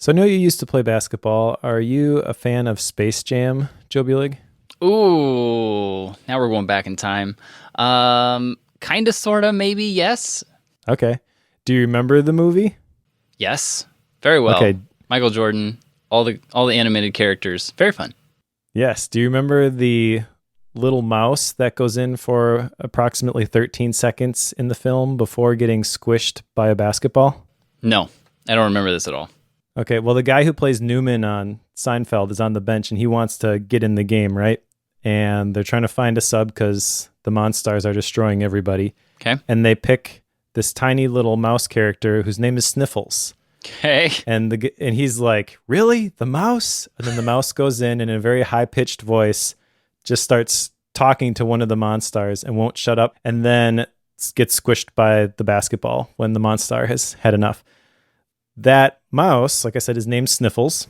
So I know you used to play basketball. Are you a fan of Space Jam, Joe Bulig? Ooh, now we're going back in time. Kind of, sort of, maybe, yes. Okay. Do you remember the movie? Yes, very well. Okay. Michael Jordan, all the animated characters, very fun. Yes. Do you remember the little mouse that goes in for approximately 13 seconds in the film before getting squished by a basketball? No, I don't remember this at all. Okay. Well, the guy who plays Newman on Seinfeld is on the bench and he wants to get in the game, right? And they're trying to find a sub because the Monstars are destroying everybody. Okay. And they pick this tiny little mouse character whose name is Sniffles. Okay. And he's like, really? The mouse? And then the mouse goes in and in a very high-pitched voice just starts talking to one of the Monstars and won't shut up, and then gets squished by the basketball when the Monstar has had enough. That mouse, like I said, is named Sniffles.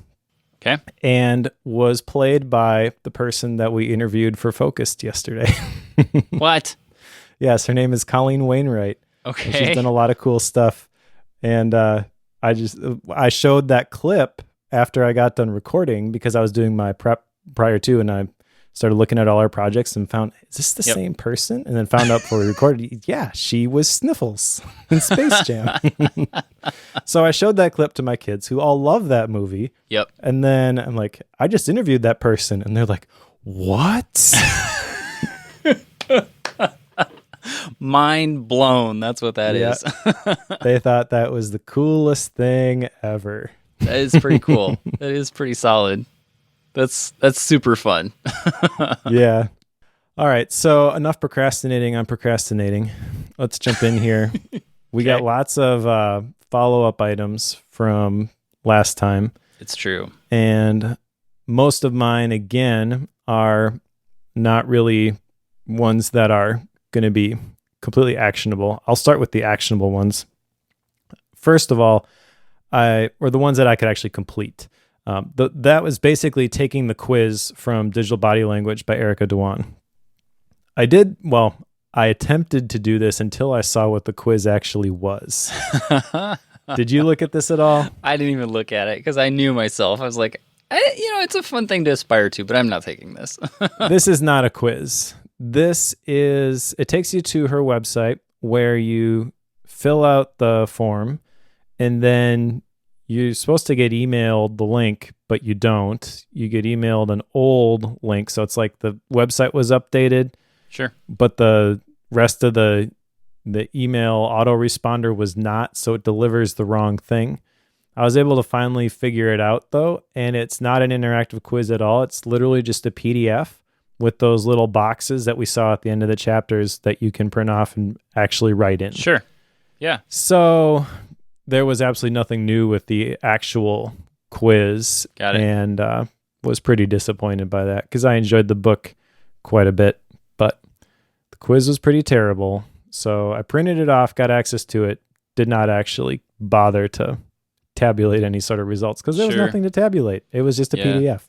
Okay. And was played by the person that we interviewed for Focused yesterday. What? Yes, her name is Colleen Wainwright. Okay. And she's done a lot of cool stuff. And I showed that clip after I got done recording because I was doing my prep prior to, and I started looking at all our projects and found, is this the same person? And then found out before we recorded, yeah, she was Sniffles in Space Jam. So I showed that clip to my kids who all love that movie. Yep. And then I'm like, I just interviewed that person. And they're like, what? Mind blown. That's what that is. They thought that was the coolest thing ever. That is pretty cool. That is pretty solid. That's super fun. Yeah. All right. So enough procrastinating on procrastinating. Let's jump in here. We got lots of follow-up items from last time. It's true. And most of mine, again, are not really ones that are going to be completely actionable. I'll start with the actionable ones. First of all, or the ones that I could actually complete. That was basically taking the quiz from Digital Body Language by Erica Dewan. I attempted to do this until I saw what the quiz actually was. Did you look at this at all? I didn't even look at it because I knew myself. I was like, it's a fun thing to aspire to, but I'm not taking this. This is not a quiz. It takes you to her website where you fill out the form and then you're supposed to get emailed the link, but you don't. You get emailed an old link. So it's like the website was updated. Sure. But the rest of the email autoresponder was not, so it delivers the wrong thing. I was able to finally figure it out, though, and it's not an interactive quiz at all. It's literally just a PDF with those little boxes that we saw at the end of the chapters that you can print off and actually write in. Sure. Yeah. So there was absolutely nothing new with the actual quiz. Got it. And was pretty disappointed by that because I enjoyed the book quite a bit, but the quiz was pretty terrible. So I printed it off, got access to it, did not actually bother to tabulate any sort of results because there was nothing to tabulate. It was just a PDF.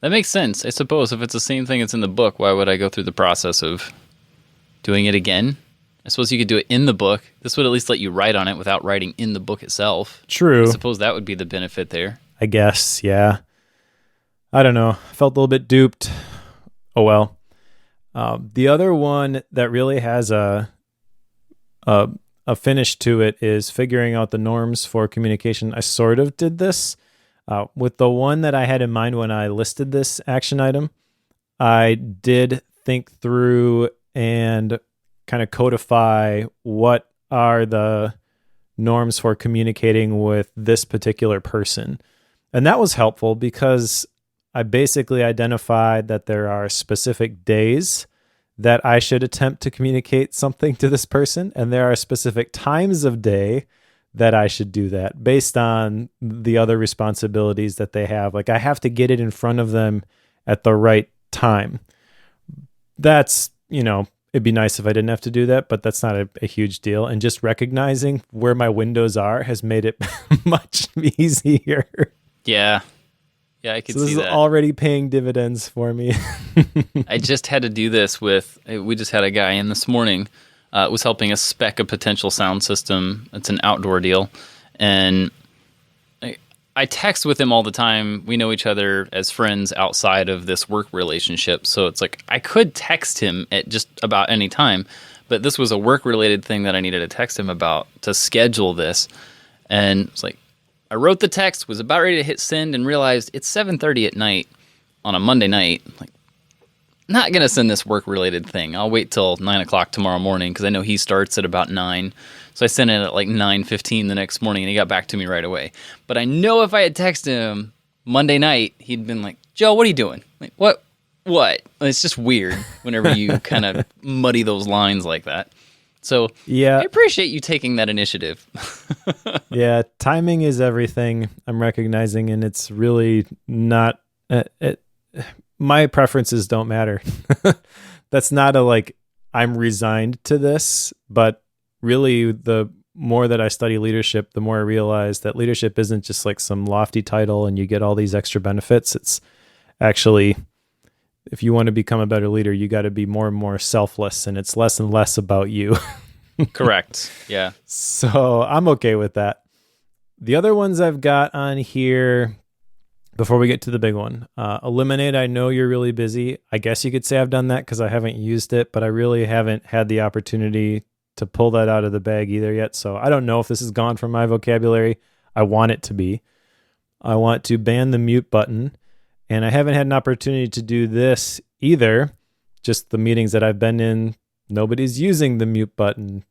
That makes sense. I suppose if it's the same thing that's in the book, why would I go through the process of doing it again? I suppose you could do it in the book. This would at least let you write on it without writing in the book itself. True. I suppose that would be the benefit there. I guess, yeah. I don't know. I felt a little bit duped. Oh, well. The other one that really has a finish to it is figuring out the norms for communication. I sort of did this with the one that I had in mind when I listed this action item. I did think through and kind of codify what are the norms for communicating with this particular person. And that was helpful because I basically identified that there are specific days that I should attempt to communicate something to this person, and there are specific times of day that I should do that based on the other responsibilities that they have. Like I have to get it in front of them at the right time. That's, it'd be nice if I didn't have to do that, but that's not a huge deal. And just recognizing where my windows are has made it much easier. Yeah. Yeah, I could see that. So this is already paying dividends for me. I just had to do this we just had a guy in this morning, was helping us spec a potential sound system. It's an outdoor deal. And I text with him all the time. We know each other as friends outside of this work relationship. So it's like I could text him at just about any time, but this was a work-related thing that I needed to text him about to schedule this. And it's like I wrote the text, was about ready to hit send, and realized it's 7:30 at night on a Monday night. Like, not going to send this work-related thing. I'll wait till 9 o'clock tomorrow morning because I know he starts at about 9. So I sent it at like 9:15 the next morning, and he got back to me right away. But I know if I had texted him Monday night, he'd been like, Joe, what are you doing? Like, what? It's just weird whenever you kind of muddy those lines like that. So yeah, I appreciate you taking that initiative. Yeah, timing is everything, I'm recognizing, and it's really not... my preferences don't matter. That's not a like, I'm resigned to this, but really the more that I study leadership, the more I realize that leadership isn't just like some lofty title and you get all these extra benefits. It's actually, if you want to become a better leader, you got to be more and more selfless, and it's less and less about you. Correct. Yeah. So I'm okay with that. The other ones I've got on here, before we get to the big one, eliminate. I know you're really busy. I guess you could say I've done that because I haven't used it, but I really haven't had the opportunity to pull that out of the bag either yet. So I don't know if this is gone from my vocabulary. I want it to be. I want to ban the mute button, and I haven't had an opportunity to do this either. Just the meetings that I've been in, nobody's using the mute button.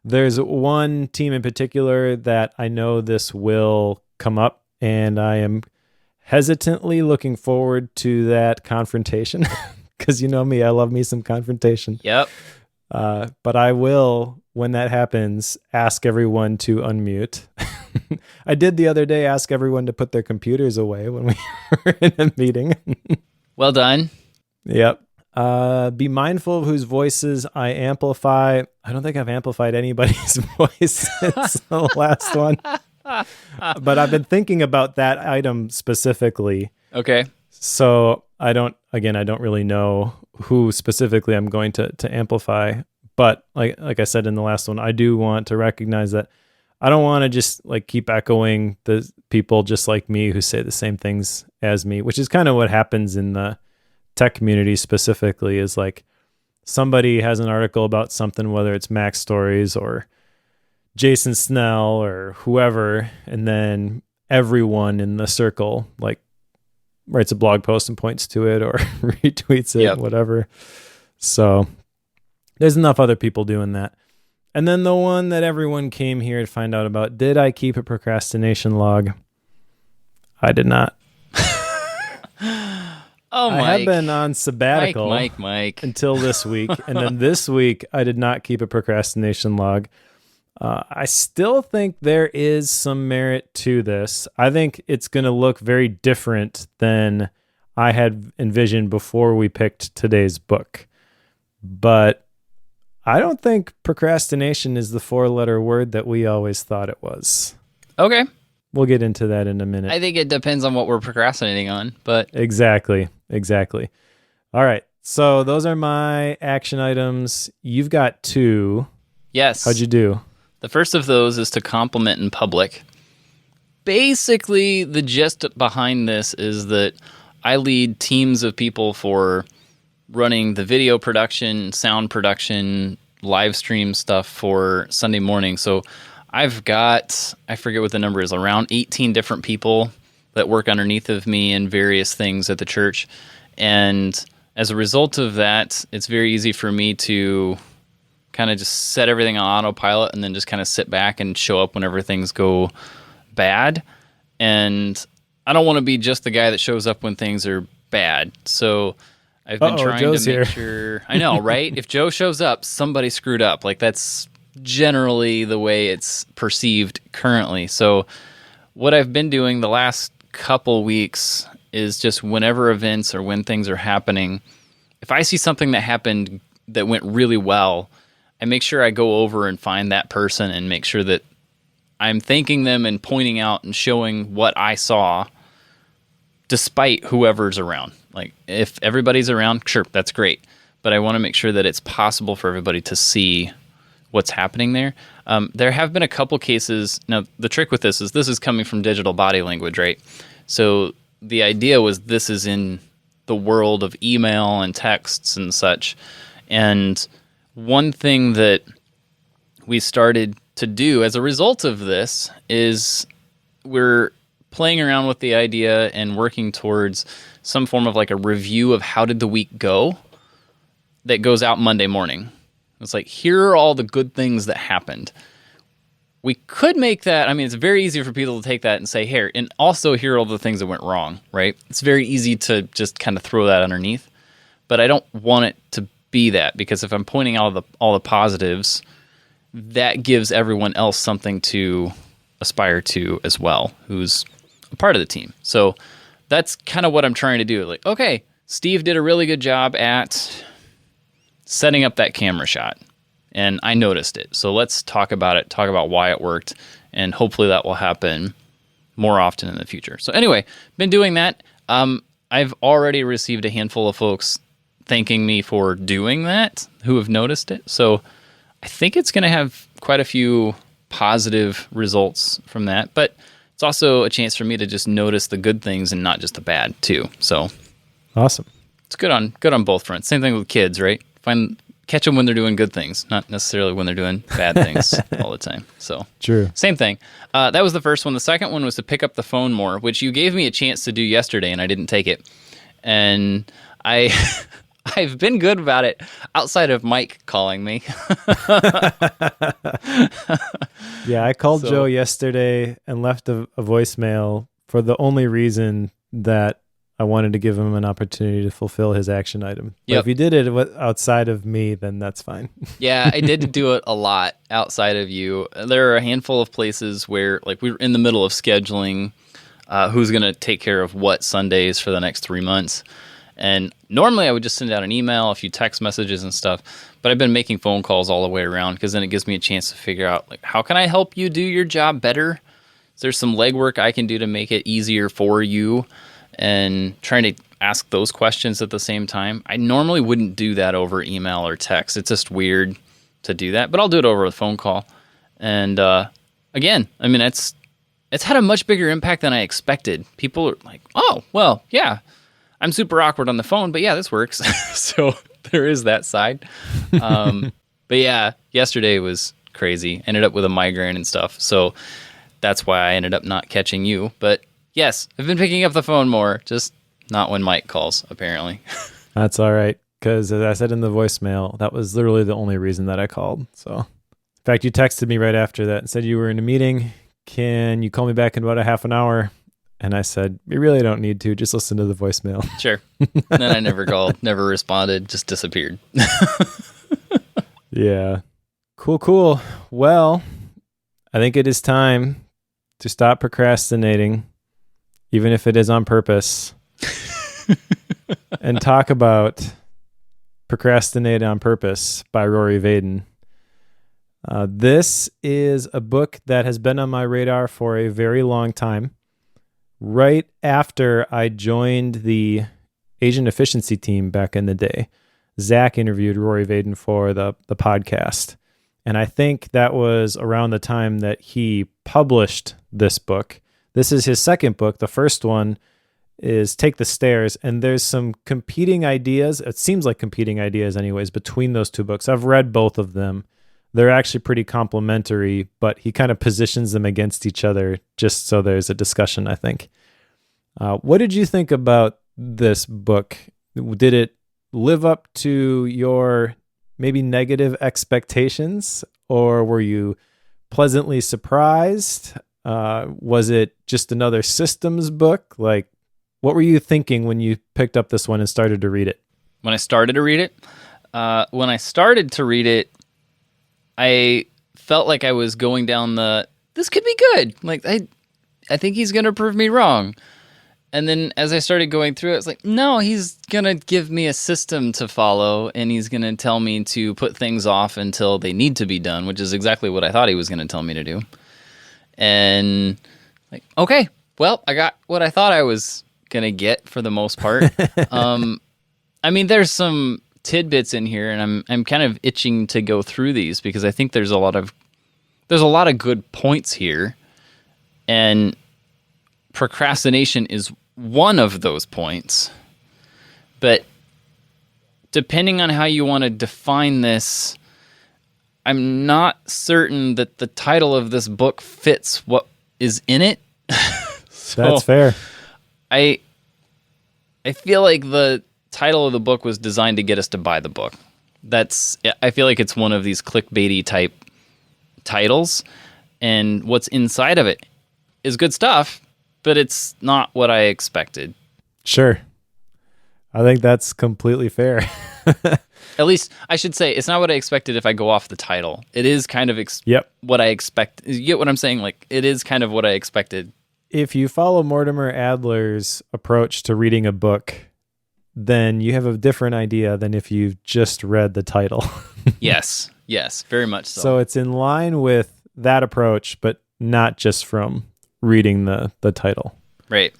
There's one team in particular that I know this will come up, and I am hesitantly looking forward to that confrontation because you know me, I love me some confrontation. Yep. But I will, when that happens, ask everyone to unmute. I did the other day ask everyone to put their computers away when we were in a meeting. Well done. Yep. Be mindful of whose voices I amplify. I don't think I've amplified anybody's voice since the last one. But I've been thinking about that item specifically. Okay. So I don't really know who specifically I'm going to amplify. But like I said in the last one, I do want to recognize that I don't want to just like keep echoing the people just like me who say the same things as me, which is kind of what happens in the tech community specifically, is like somebody has an article about something, whether it's Mac Stories or Jason Snell or whoever, and then everyone in the circle like writes a blog post and points to it or retweets it, Yep. whatever. So there's enough other people doing that. And then the one that everyone came here to find out about, did I keep a procrastination log? I did not. Oh, Mike. I have been on sabbatical Mike. until this week. And then this week, I did not keep a procrastination log. I still think there is some merit to this. I think it's going to look very different than I had envisioned before we picked today's book. But I don't think procrastination is the 4-letter word that we always thought it was. Okay. We'll get into that in a minute. I think it depends on what we're procrastinating on, but... Exactly. All right. So those are my action items. You've got 2. Yes. How'd you do? The first of those is to compliment in public. Basically, the gist behind this is that I lead teams of people for running the video production, sound production, live stream stuff for Sunday morning. So I've got, I forget what the number is, around 18 different people that work underneath of me in various things at the church. And as a result of that, it's very easy for me to kind of just set everything on autopilot and then just kind of sit back and show up whenever things go bad. And I don't want to be just the guy that shows up when things are bad. So I've been trying Joe's to make here. sure... I know, right? If Joe shows up, somebody screwed up. Like, that's generally the way it's perceived currently. So what I've been doing the last couple weeks is just whenever events or when things are happening, if I see something that happened that went really well, I make sure I go over and find that person and make sure that I'm thanking them and pointing out and showing what I saw despite whoever's around. Like, if everybody's around, sure, that's great. But I want to make sure that it's possible for everybody to see what's happening there. There have been a couple cases. Now, the trick with this is coming from digital body language, right? So the idea was this is in the world of email and texts and such. And one thing that we started to do as a result of this is we're playing around with the idea and working towards some form of like a review of how did the week go that goes out Monday morning. It's like, here are all the good things that happened. We could make that, I mean, it's very easy for people to take that and say, here, and also here are all the things that went wrong, right? It's very easy to just kind of throw that underneath. But I don't want it to be that, because if I'm pointing out all the positives, that gives everyone else something to aspire to as well, who's a part of the team. So that's kind of what I'm trying to do. Like, okay, Steve did a really good job at setting up that camera shot, and I noticed it. So let's talk about it, talk about why it worked, and hopefully that will happen more often in the future. So anyway, been doing that. I've already received a handful of folks thanking me for doing that who have noticed it. So I think it's going to have quite a few positive results from that, but it's also a chance for me to just notice the good things and not just the bad too. So awesome. It's good on both fronts. Same thing with kids, right? Catch them when they're doing good things, not necessarily when they're doing bad things all the time. So true. Same thing. That was the first one. The second one was to pick up the phone more, which you gave me a chance to do yesterday, and I didn't take it. And I've been good about it outside of Mike calling me. Yeah, I called Joe yesterday and left a voicemail for the only reason that I wanted to give him an opportunity to fulfill his action item. But if he did it outside of me, then that's fine. Yeah, I did do it a lot outside of you. There are a handful of places where, like, we were in the middle of scheduling who's going to take care of what Sundays for the next 3 months. And normally I would just send out an email, a few text messages and stuff. But I've been making phone calls all the way around, because then it gives me a chance to figure out, like, how can I help you do your job better? Is there some legwork I can do to make it easier for you? And trying to ask those questions at the same time. I normally wouldn't do that over email or text. It's just weird to do that, but I'll do it over a phone call. And again, I mean, it's had a much bigger impact than I expected. People are like, oh, well, yeah, I'm super awkward on the phone, but yeah, this works. So there is that side. But yeah, yesterday was crazy. Ended up with a migraine and stuff. So that's why I ended up not catching you. But yes, I've been picking up the phone more, just not when Mike calls, apparently. That's all right, because as I said in the voicemail, that was literally the only reason that I called. So, in fact, you texted me right after that and said you were in a meeting. Can you call me back in about a half an hour? And I said, you really don't need to. Just listen to the voicemail. Sure. And then I never called, never responded, just disappeared. Yeah. Cool. Well, I think it is time to stop procrastinating, even if it is on purpose, and talk about Procrastinate on Purpose by Rory Vaden. This is a book that has been on my radar for a very long time. Right after I joined the Asian efficiency team back in the day, Zach interviewed Rory Vaden for the podcast. And I think that was around the time that he published this book. This is his second book. The first one is Take the Stairs, and there's some competing ideas. It seems like competing ideas anyways between those two books. I've read both of them. They're actually pretty complementary, but he kind of positions them against each other just so there's a discussion, I think. What did you think about this book? Did it live up to your maybe negative expectations, or were you pleasantly surprised? Was it just another systems book? Like, what were you thinking when you picked up this one and started to read it? When I started to read it, I felt like I was going down this could be good. Like, I think he's going to prove me wrong. And then as I started going through it, it's like, no, he's going to give me a system to follow, and he's going to tell me to put things off until they need to be done, which is exactly what I thought he was going to tell me to do. And like, okay, well, I got what I thought I was going to get for the most part. I mean, there's some tidbits in here, and I'm kind of itching to go through these because I think there's a lot of good points here, and procrastination is one of those points. But depending on how you want to define this, I'm not certain that the title of this book fits what is in it. So That's fair. I feel like the title of the book was designed to get us to buy the book. I feel like it's one of these clickbaity type titles, and what's inside of it is good stuff, but it's not what I expected. Sure. I think that's completely fair. At least I should say it's not what I expected if I go off the title. It is kind of what I expect. You get what I'm saying? Like, it is kind of what I expected. If you follow Mortimer Adler's approach to reading a book, then you have a different idea than if you've just read the title. Yes, very much so. So it's in line with that approach, but not just from reading the title. Right.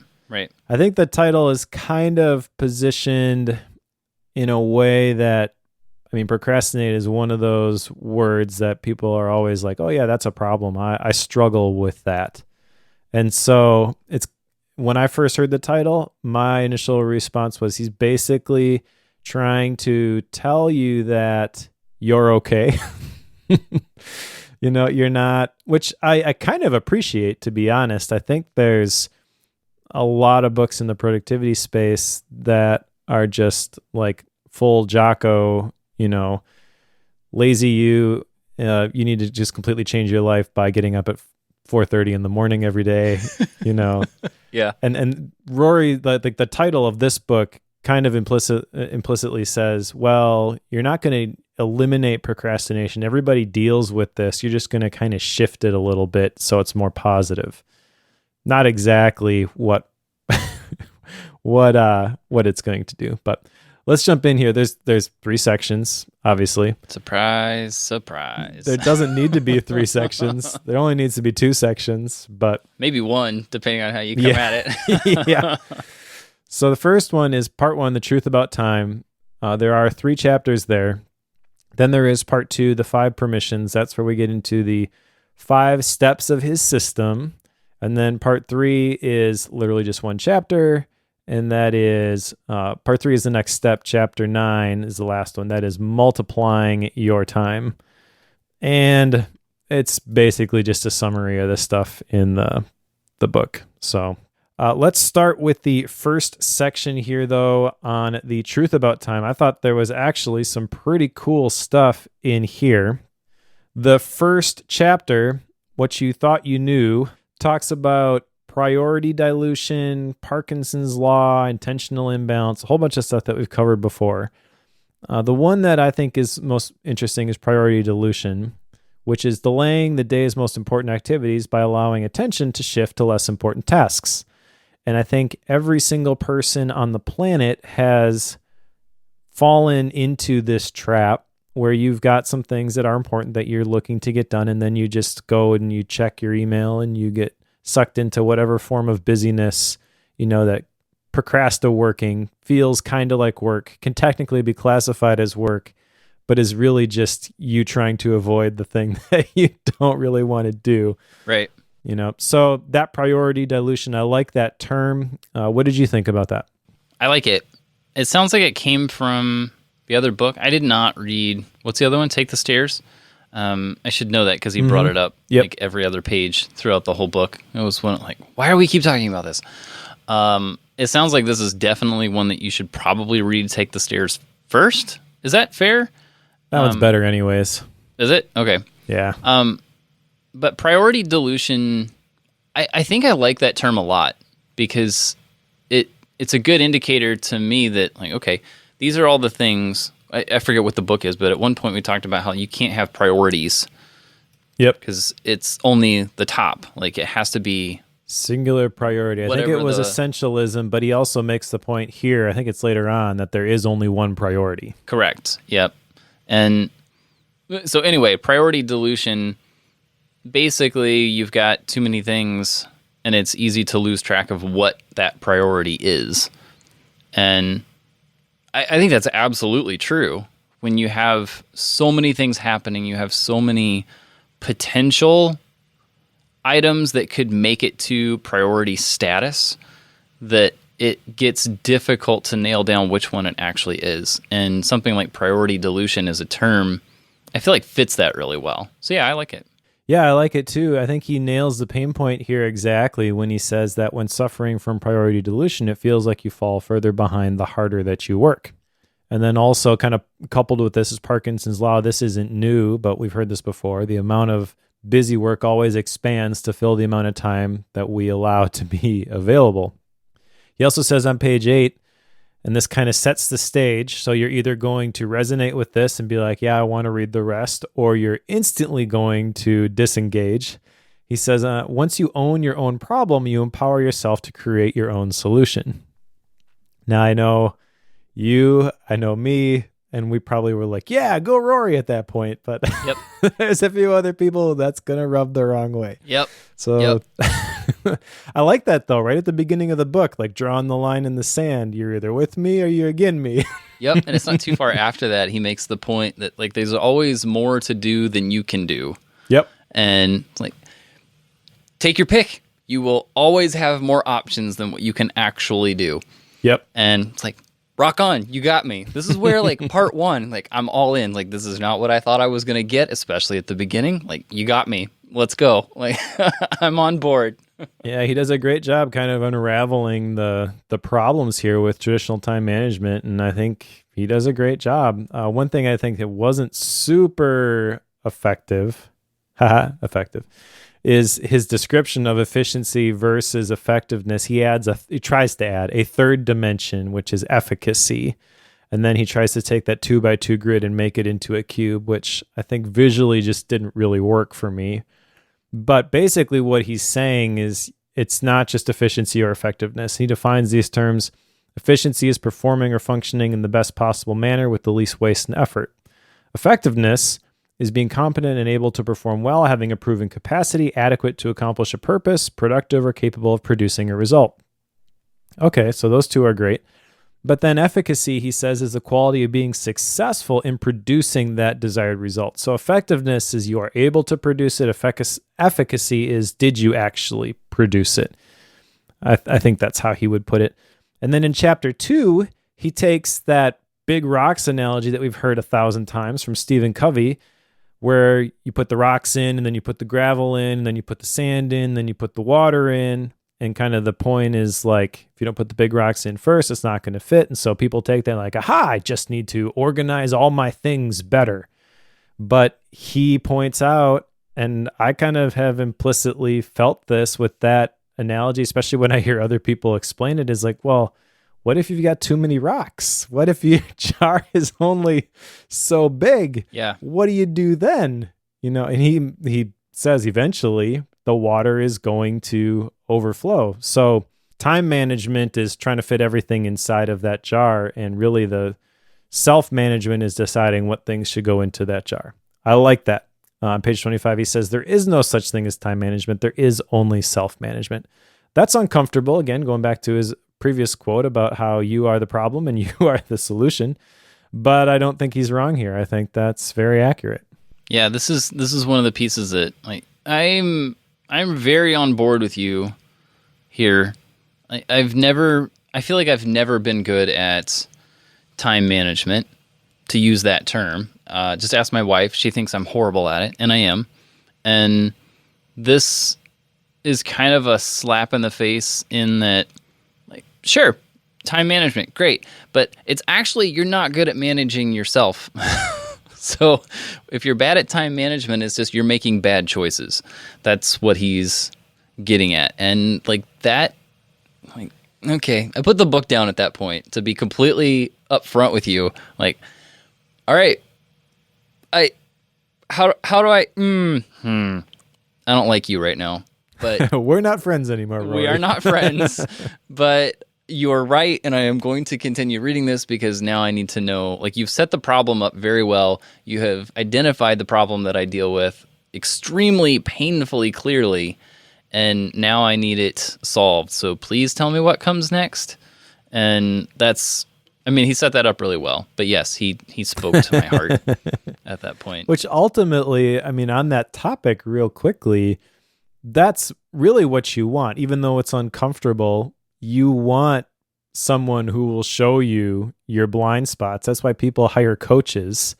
I think the title is kind of positioned in a way that, procrastinate is one of those words that people are always like, oh yeah, that's a problem. I struggle with that. And so when I first heard the title, my initial response was he's basically trying to tell you that you're okay. You're not, which I kind of appreciate, to be honest. I think there's a lot of books in the productivity space that are just like full Jocko, lazy you need to just completely change your life by getting up at 4:30 in the morning every day, Yeah. And Rory, the title of this book kind of implicitly says, well, you're not going to eliminate procrastination. Everybody deals with this. You're just going to kind of shift it a little bit so it's more positive. Not exactly what it's going to do, but let's jump in here. There's 3 sections, obviously. Surprise. There doesn't need to be 3 sections. There only needs to be 2 sections, but maybe 1, depending on how you come at it. Yeah. So the first one is part 1, the truth about time. There are 3 chapters there. Then there is part 2, the 5 permissions. That's where we get into the 5 steps of his system. And then part 3 is literally just 1 chapter. And that is, part 3 is the next step. Chapter 9 is the last one. That is multiplying your time. And it's basically just a summary of the stuff in the book. So let's start with the first section here, though, on the truth about time. I thought there was actually some pretty cool stuff in here. The first chapter, What You Thought You Knew, talks about priority dilution, Parkinson's law, intentional imbalance, a whole bunch of stuff that we've covered before. The one that I think is most interesting is priority dilution, which is delaying the day's most important activities by allowing attention to shift to less important tasks. And I think every single person on the planet has fallen into this trap where you've got some things that are important that you're looking to get done, and then you just go and you check your email and you get sucked into whatever form of busyness, that working feels kind of like work, can technically be classified as work, but is really just you trying to avoid the thing that you don't really want to do. Right. So that priority dilution, I like that term. What did you think about that? I like it. It sounds like it came from the other book. I did not read, what's the other one? Take the Stairs. I should know that because he brought it up like every other page throughout the whole book. It was one like, why are we keep talking about this? It sounds like this is definitely one that you should probably read Take the Stairs first. Is that fair? That one's better anyways. Is it? Okay. Yeah. But priority dilution, I think I like that term a lot because it's a good indicator to me that, like, okay, these are all the things. I forget what the book is, but at one point we talked about how you can't have priorities. Yep. Because it's only the top. Like, it has to be singular priority. I think it was essentialism, but he also makes the point here, I think it's later on, that there is only one priority. Correct. Yep. And so anyway, priority dilution, basically you've got too many things and it's easy to lose track of what that priority is. And I think that's absolutely true. When you have so many things happening, you have so many potential items that could make it to priority status that it gets difficult to nail down which one it actually is. And something like priority dilution as a term, I feel like fits that really well. So yeah, I like it. Yeah, I like it too. I think he nails the pain point here exactly when he says that when suffering from priority dilution, it feels like you fall further behind the harder that you work. And then also kind of coupled with this is Parkinson's law. This isn't new, but we've heard this before. The amount of busy work always expands to fill the amount of time that we allow to be available. He also says on page 8, and this kind of sets the stage. So you're either going to resonate with this and be like, yeah, I want to read the rest, or you're instantly going to disengage. He says, once you own your own problem, you empower yourself to create your own solution. Now, I know you, I know me, and we probably were like, yeah, go Rory at that point. But Yep. there's a few other people that's going to rub the wrong way. Yep. So I like that, though, right at the beginning of the book, like drawing the line in the sand. You're either with me or you're against me. Yep. And it's not too far after that. He makes the point that like there's always more to do than you can do. Yep. And it's like, take your pick. You will always have more options than what you can actually do. Yep. And it's like, rock on, you got me. This is where like part 1, like I'm all in. Like this is not what I thought I was going to get, especially at the beginning. Like you got me. Let's go. Like I'm on board. Yeah, he does a great job kind of unraveling the problems here with traditional time management, and I think he does a great job. One thing I think that wasn't super effective, is his description of efficiency versus effectiveness. He tries to add a third dimension, which is efficacy, and then he tries to take that 2x2 grid and make it into a cube, which I think visually just didn't really work for me. But basically what he's saying is it's not just efficiency or effectiveness. He defines these terms. Efficiency is performing or functioning in the best possible manner with the least waste and effort. Effectiveness is being competent and able to perform well, having a proven capacity, adequate to accomplish a purpose, productive, or capable of producing a result. Okay, so those two are great. But then efficacy, he says, is the quality of being successful in producing that desired result. So effectiveness is you are able to produce it. Efficacy is did you actually produce it? I think that's how he would put it. And then in chapter 2, he takes that big rocks analogy that we've heard 1,000 times from Stephen Covey, where you put the rocks in and then you put the gravel in and then you put the sand in, then you put the water in. And kind of the point is like, if you don't put the big rocks in first, it's not going to fit. And so people take that like, aha, I just need to organize all my things better. But he points out, and I kind of have implicitly felt this with that analogy, especially when I hear other people explain it, is like, well, what if you've got too many rocks? What if your jar is only so big? Yeah. What do you do then? And he says eventually the water is going to overflow. So time management is trying to fit everything inside of that jar, and really the self-management is deciding what things should go into that jar. I like that. On page 25, he says, there is no such thing as time management. There is only self-management. That's uncomfortable. Again, going back to his previous quote about how you are the problem and you are the solution. But I don't think he's wrong here. I think that's very accurate. Yeah, this is one of the pieces that like I'm very on board with you here. I feel like I've never been good at time management, to use that term. Just ask my wife. She thinks I'm horrible at it, and I am. And this is kind of a slap in the face in that, like, sure, time management, great. But it's actually, you're not good at managing yourself. So if you're bad at time management, it's just you're making bad choices. That's what he's getting at. And like that, like, okay, I put the book down at that point to be completely upfront with you. Like, all right, how do I don't like you right now, but we're not friends anymore, Rory. We are not friends, but you're right, and I am going to continue reading this because now I need to know, like, you've set the problem up very well. You have identified the problem that I deal with extremely painfully clearly, and now I need it solved. So please tell me what comes next. And I mean, he set that up really well. But yes, he spoke to my heart at that point. Which ultimately, I mean, on that topic real quickly, that's really what you want. Even though it's uncomfortable, you want someone who will show you your blind spots. That's why people hire coaches.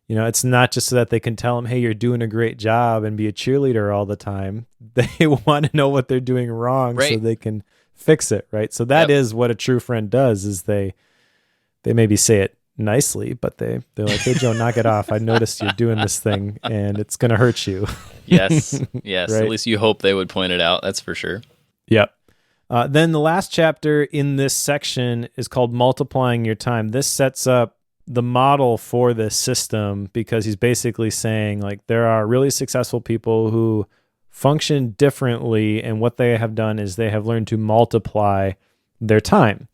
You know, it's not just so that they can tell them, hey, you're doing a great job and be a cheerleader all the time. They want to know what they're doing wrong so they can fix it, right? So that is what a true friend does, is they maybe say it nicely, but they're like, hey, Joe, knock it off. I noticed you're doing this thing and it's going to hurt you. Yes. Right? At least you hope they would point it out. That's for sure. Yep. Then the last chapter in this section is called Multiplying Your Time. This sets up the model for this system, because he's basically saying, like, there are really successful people who function differently, and what they have done is they have learned to multiply their time.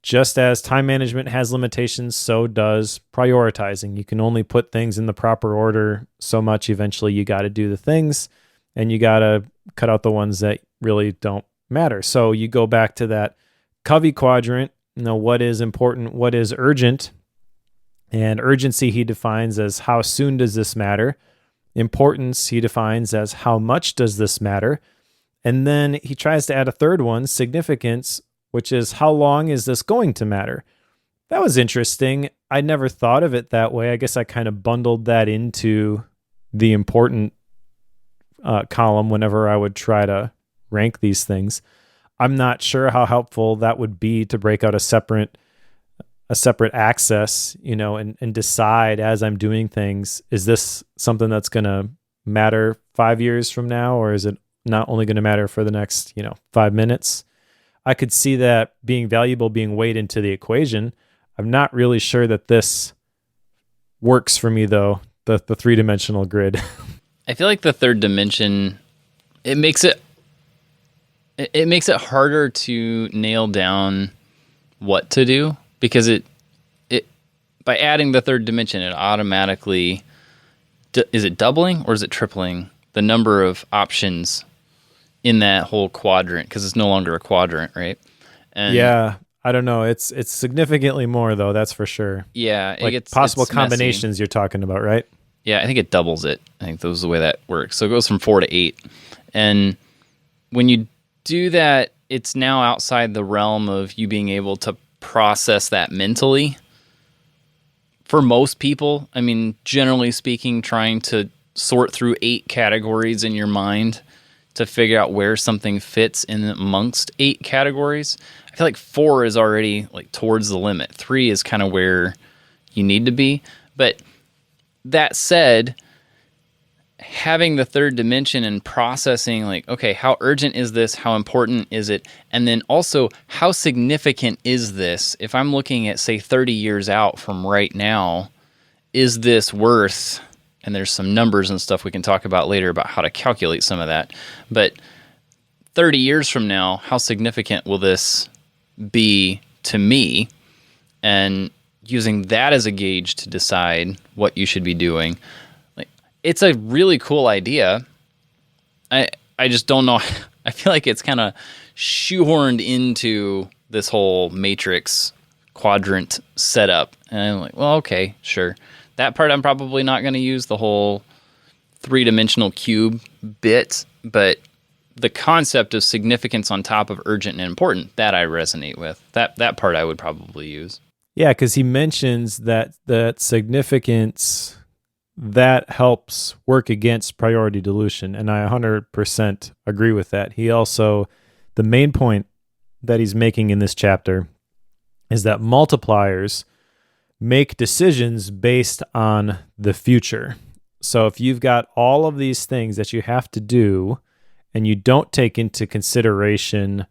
Just as time management has limitations, so does prioritizing. You can only put things in the proper order so much. Eventually, you got to do the things, and you got to cut out the ones that really don't matter. So you go back to that Covey quadrant. You know, what is important, what is urgent. And urgency he defines as how soon does this matter. Importance he defines as how much does this matter. And then he tries to add a third one, significance, which is how long is this going to matter. That was interesting. I never thought of it that way. I guess I kind of bundled that into the important column whenever I would try to rank these things. I'm not sure how helpful that would be to break out a separate access, you know, and decide as I'm doing things, is this something that's going to matter 5 years from now, or is it not only going to matter for the next, 5 minutes? I could see that being valuable, being weighed into the equation. I'm not really sure that this works for me, though, the three-dimensional grid. I feel like the third dimension, it makes it harder to nail down what to do, because it by adding the third dimension, it automatically is it doubling or is it tripling the number of options in that whole quadrant, because it's no longer a quadrant, right? And yeah, I don't know. It's significantly more, though. That's for sure. Yeah, like possible combinations messy. You're talking about, right? Yeah, I think it doubles it. I think those is the way that works. So it goes from 4 to 8, and when you do that, it's now outside the realm of you being able to process that mentally. For most people, I mean, generally speaking, trying to sort through 8 categories in your mind to figure out where something fits in amongst 8 categories. I feel like 4 is already like towards the limit. 3 is kind of where you need to be. But that said, having the third dimension and processing, like, okay, how urgent is this? How important is it? And then also, how significant is this? If I'm looking at, say, 30 years out from right now, is this worth, and there's some numbers and stuff we can talk about later about how to calculate some of that, but 30 years from now, how significant will this be to me? And using that as a gauge to decide what you should be doing. It's a really cool idea. I just don't know. I feel like it's kind of shoehorned into this whole matrix quadrant setup. And I'm like, well, okay, sure. That part I'm probably not going to use, the whole 3-dimensional cube bit, but the concept of significance on top of urgent and important, that I resonate with. That part I would probably use. Yeah, because he mentions that significance, that helps work against priority dilution, and I 100% agree with that. He also, the main point that he's making in this chapter is that multipliers make decisions based on the future. So if you've got all of these things that you have to do and you don't take into consideration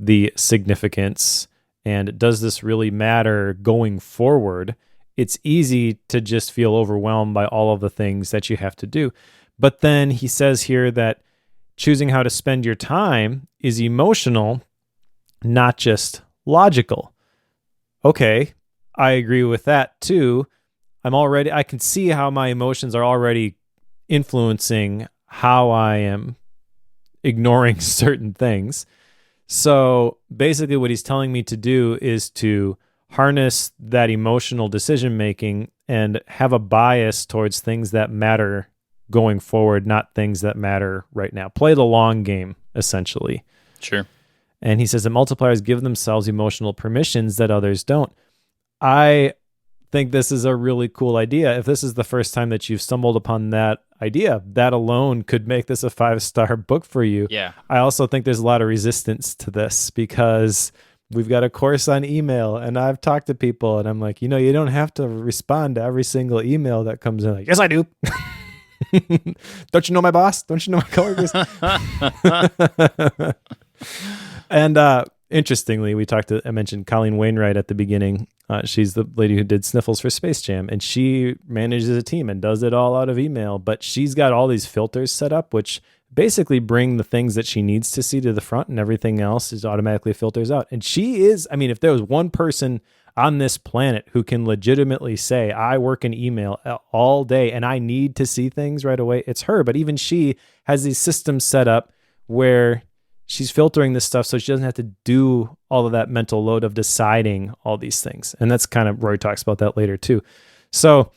the significance and does this really matter going forward, it's easy to just feel overwhelmed by all of the things that you have to do. But then he says here that choosing how to spend your time is emotional, not just logical. Okay, I agree with that too. I can see how my emotions are already influencing how I am ignoring certain things. So basically what he's telling me to do is to harness that emotional decision making and have a bias towards things that matter going forward, not things that matter right now. Play the long game, essentially. Sure. And he says that multipliers give themselves emotional permissions that others don't. I think this is a really cool idea. If this is the first time that you've stumbled upon that idea, that alone could make this a 5-star book for you. Yeah. I also think there's a lot of resistance to this because we've got a course on email, and I've talked to people and I'm like, you don't have to respond to every single email that comes in. Like, yes, I do. Don't you know my boss? Don't you know my coworkers? And interestingly, I mentioned Colleen Wainwright at the beginning. She's the lady who did Sniffles for Space Jam, and she manages a team and does it all out of email. But she's got all these filters set up, which basically bring the things that she needs to see to the front, and everything else is automatically filters out. And she is, if there was one person on this planet who can legitimately say, I work in email all day and I need to see things right away, it's her. But even she has these systems set up where she's filtering this stuff so she doesn't have to do all of that mental load of deciding all these things. And that's kind of, Rory talks about that later too. So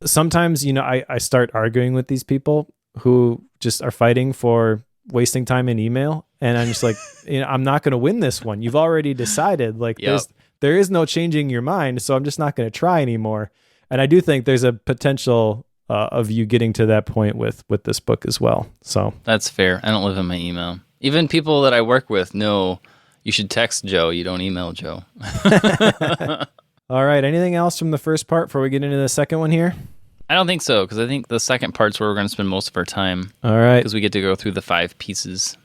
sometimes, I start arguing with these people who just are fighting for wasting time in email. And I'm just like, I'm not going to win this one. You've already decided, like, there is no changing your mind. So I'm just not going to try anymore. And I do think there's a potential of you getting to that point with this book as well. So that's fair. I don't live in my email. Even people that I work with know you should text Joe. You don't email Joe. All right. Anything else from the first part before we get into the second one here? I don't think so, because I think the second part's where we're going to spend most of our time. All right. Because we get to go through the 5 pieces.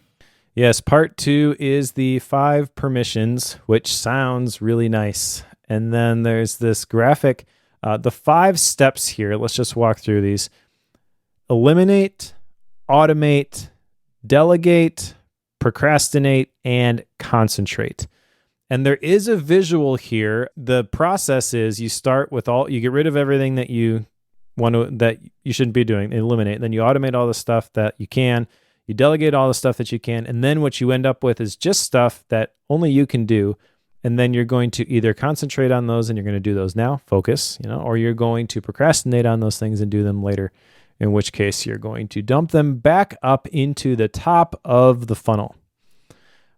Yes, part 2 is the 5 permissions, which sounds really nice. And then there's this graphic, the 5 steps here. Let's just walk through these. Eliminate, automate, delegate, procrastinate, and concentrate. And there is a visual here. The process is you start with you get rid of everything that you that you shouldn't be doing, eliminate. Then you automate all the stuff that you can. You delegate all the stuff that you can. And then what you end up with is just stuff that only you can do. And then you're going to either concentrate on those and you're going to do those now, focus, or you're going to procrastinate on those things and do them later, in which case you're going to dump them back up into the top of the funnel.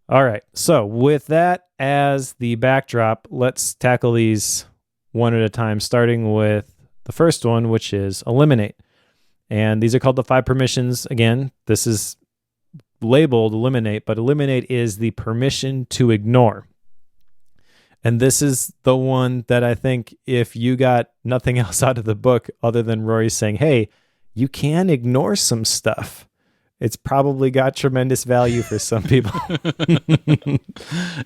All right. So with that as the backdrop, let's tackle these one at a time, starting with the first one, which is eliminate. And these are called the 5 permissions. Again, this is labeled eliminate, but eliminate is the permission to ignore. And this is the one that I think if you got nothing else out of the book other than Rory saying, hey, you can ignore some stuff, it's probably got tremendous value for some people.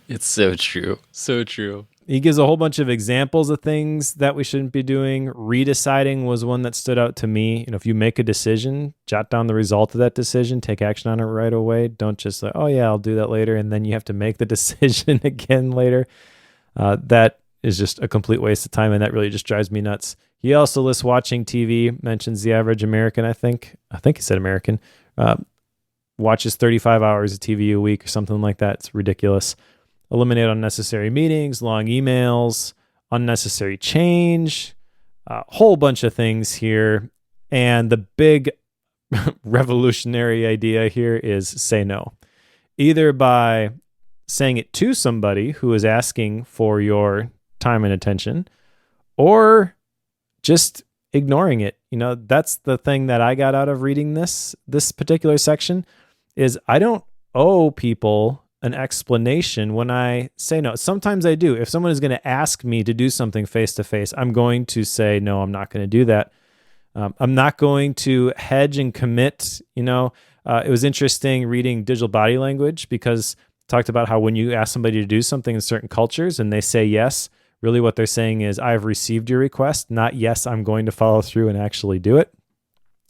It's so true. So true. He gives a whole bunch of examples of things that we shouldn't be doing. Redeciding was one that stood out to me. If you make a decision, jot down the result of that decision, take action on it right away. Don't just say, oh yeah, I'll do that later. And then you have to make the decision again later. That is just a complete waste of time. And that really just drives me nuts. He also lists watching TV, mentions the average American, I think he said American, watches 35 hours of TV a week or something like that. It's ridiculous. Eliminate unnecessary meetings, long emails, unnecessary change, a whole bunch of things here. And the big revolutionary idea here is say no. Either by saying it to somebody who is asking for your time and attention, or just ignoring it. That's the thing that I got out of reading this particular section is I don't owe people an explanation when I say no. Sometimes I do. If someone is going to ask me to do something face to face, I'm going to say, no, I'm not going to do that. I'm not going to hedge and commit. It was interesting reading Digital Body Language because it talked about how when you ask somebody to do something in certain cultures and they say yes, really what they're saying is, I've received your request, not yes, I'm going to follow through and actually do it.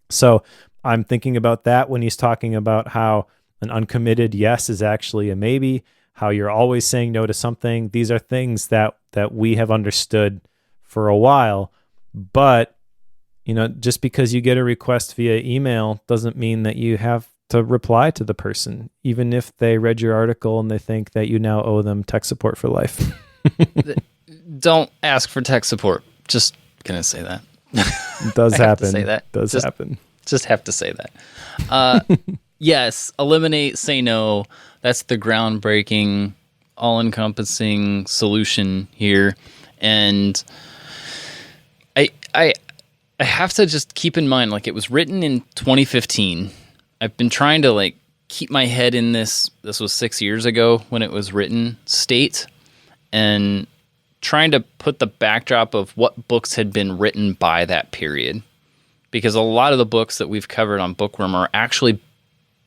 So I'm thinking about that when he's talking about how an uncommitted yes is actually a maybe, how you're always saying no to something. These are things that we have understood for a while, but just because you get a request via email doesn't mean that you have to reply to the person, even if they read your article and they think that you now owe them tech support for life. Don't ask for tech support. Just going to say that. It does happen. Say that. Does happen. Just have to say that. Yes, eliminate, say no. That's the groundbreaking, all-encompassing solution here. And I have to just keep in mind, like, it was written in 2015. I've been trying to, like, keep my head in this was 6 years ago when it was written, state, and trying to put the backdrop of what books had been written by that period. Because a lot of the books that we've covered on Bookworm are actually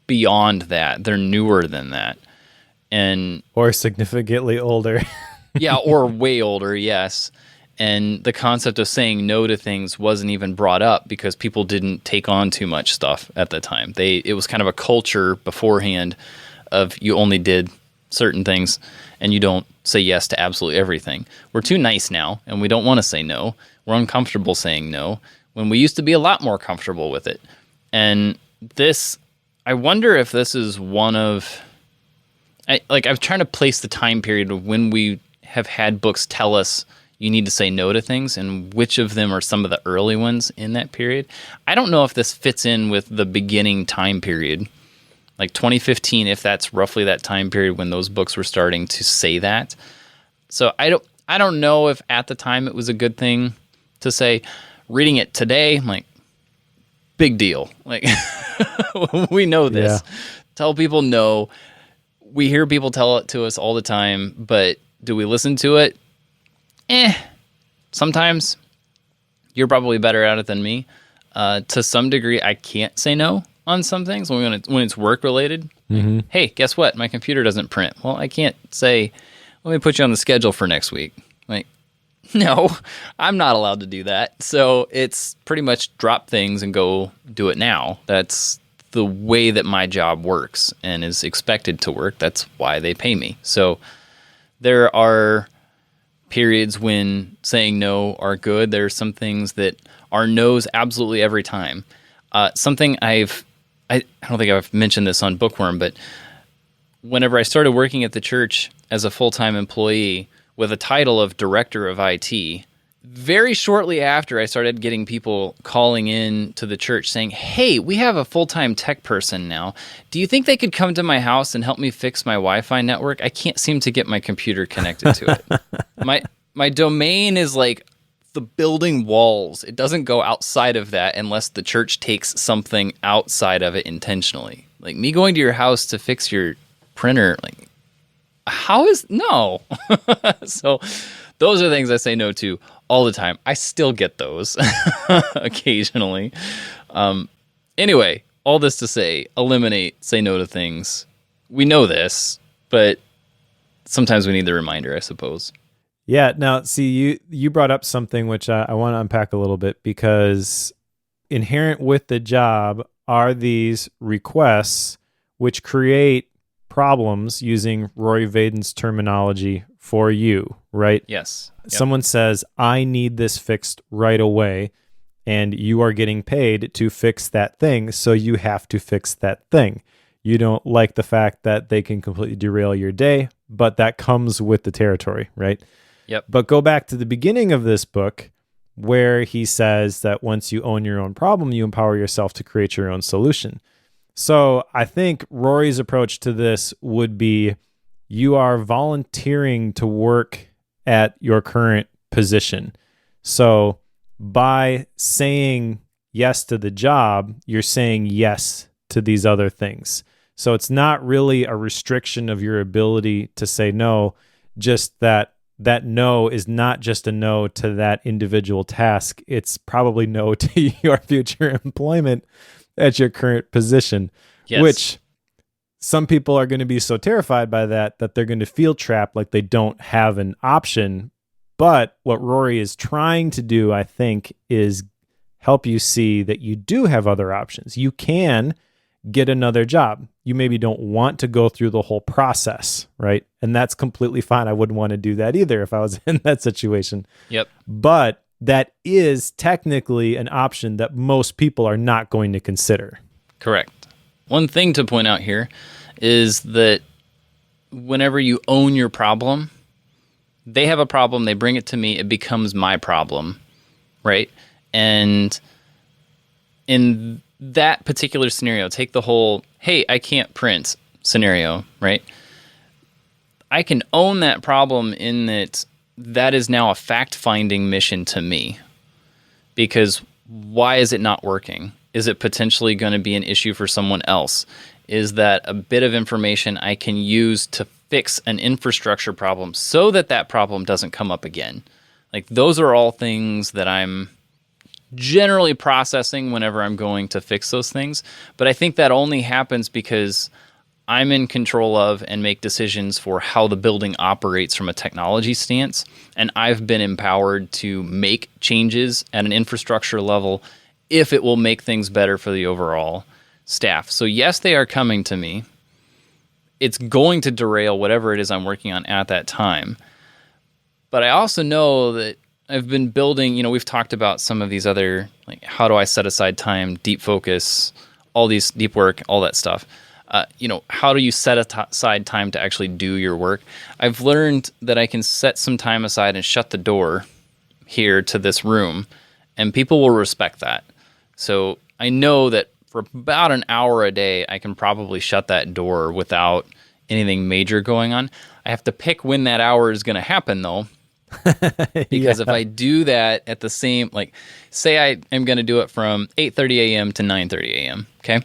beyond that. They're newer than that. Or significantly older. Yeah, or way older, yes. And the concept of saying no to things wasn't even brought up because people didn't take on too much stuff at the time. It was kind of a culture beforehand of you only did certain things and you don't say yes to absolutely everything. We're too nice now and we don't want to say no. We're uncomfortable saying no when we used to be a lot more comfortable with it. And this, I wonder if this is one of, I was trying to place the time period of when we have had books tell us you need to say no to things and which of them are some of the early ones in that period. I don't know if this fits in with the beginning time period, like 2015, if that's roughly that time period when those books were starting to say that. So I don't know if at the time it was a good thing to say. Reading it today, I'm like, big deal. Like, we know this. Yeah. Tell people no. We hear people tell it to us all the time, but do we listen to it? Sometimes. You're probably better at it than me. To some degree, I can't say no on some things when it's work related. Mm-hmm. Like, hey, guess what? My computer doesn't print. Well, I can't say, let me put you on the schedule for next week. Like, no, I'm not allowed to do that. So it's pretty much drop things and go do it now. That's the way that my job works and is expected to work. That's why they pay me. So there are periods when saying no are good. There are some things that are no's absolutely every time. Something I don't think I've mentioned this on Bookworm, but whenever I started working at the church as a full-time employee with a title of director of IT, very shortly after I started getting people calling in to the church saying, hey, we have a full-time tech person now. Do you think they could come to my house and help me fix my Wi-Fi network? I can't seem to get my computer connected to it. My domain is like the building walls. It doesn't go outside of that unless the church takes something outside of it intentionally. Like me going to your house to fix your printer, like, no. So those are things I say no to all the time. I still get those occasionally. Anyway, all this to say, eliminate, say no to things. We know this, but sometimes we need the reminder, I suppose. Yeah. Now, see, you brought up something which I want to unpack a little bit, because inherent with the job are these requests which create problems, using Rory Vaden's terminology, for you, right? Yes. Yep. Someone says, I need this fixed right away, and you are getting paid to fix that thing, so you have to fix that thing. You don't like the fact that they can completely derail your day, but that comes with the territory, right? Yep. But go back to the beginning of this book where he says that once you own your own problem, you empower yourself to create your own solution. So I think Rory's approach to this would be, you are volunteering to work at your current position. So by saying yes to the job, you're saying yes to these other things. So it's not really a restriction of your ability to say no, just that no is not just a no to that individual task. It's probably no to your future employment at your current position, yes. Which some people are going to be so terrified by that they're going to feel trapped, like they don't have an option. But what Rory is trying to do, I think, is help you see that you do have other options. You can get another job. You maybe don't want to go through the whole process, right? And that's completely fine. I wouldn't want to do that either if I was in that situation. Yep. But that is technically an option that most people are not going to consider. Correct. One thing to point out here is that whenever you own your problem, They have a problem, they bring it to me, it becomes my problem, right? And in that particular scenario, take the whole, hey, I can't print scenario, right? I can own that problem in that is now a fact-finding mission to me. Because why is it not working? Is it potentially going to be an issue for someone else? Is that a bit of information I can use to fix an infrastructure problem so that problem doesn't come up again? Like, those are all things that I'm generally processing whenever I'm going to fix those things. But I think that only happens because I'm in control of and make decisions for how the building operates from a technology stance. And I've been empowered to make changes at an infrastructure level if it will make things better for the overall staff. So yes, they are coming to me. It's going to derail whatever it is I'm working on at that time. But I also know that I've been building, we've talked about some of these other, like, how do I set aside time, deep focus, all these deep work, all that stuff. How do you set aside time to actually do your work? I've learned that I can set some time aside and shut the door here to this room, and people will respect that. So I know that for about an hour a day, I can probably shut that door without anything major going on. I have to pick when that hour is going to happen, though. Because if I do that at the same, like, say I am going to do it from 8:30 a.m. to 9:30 a.m., okay?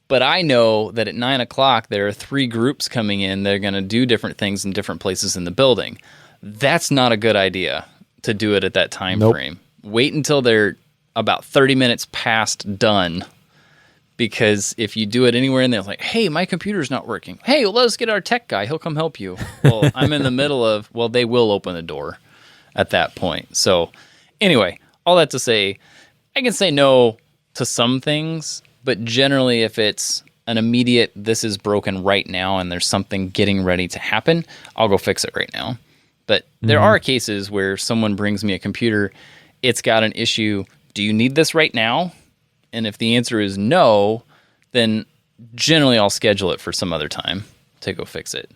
But I know that at 9 o'clock, there are 3 groups coming in. They're going to do different things in different places in the building. That's not a good idea to do it at that time frame. Wait until they're about 30 minutes past done. Because if you do it anywhere in there, it's like, hey, my computer's not working. Hey, well, let us get our tech guy. He'll come help you. Well, I'm in the middle of, they will open the door at that point. So anyway, all that to say, I can say no to some things. But generally, if it's an immediate, this is broken right now and there's something getting ready to happen, I'll go fix it right now. But there are cases where someone brings me a computer, it's got an issue. Do you need this right now? And if the answer is no, then generally I'll schedule it for some other time to go fix it.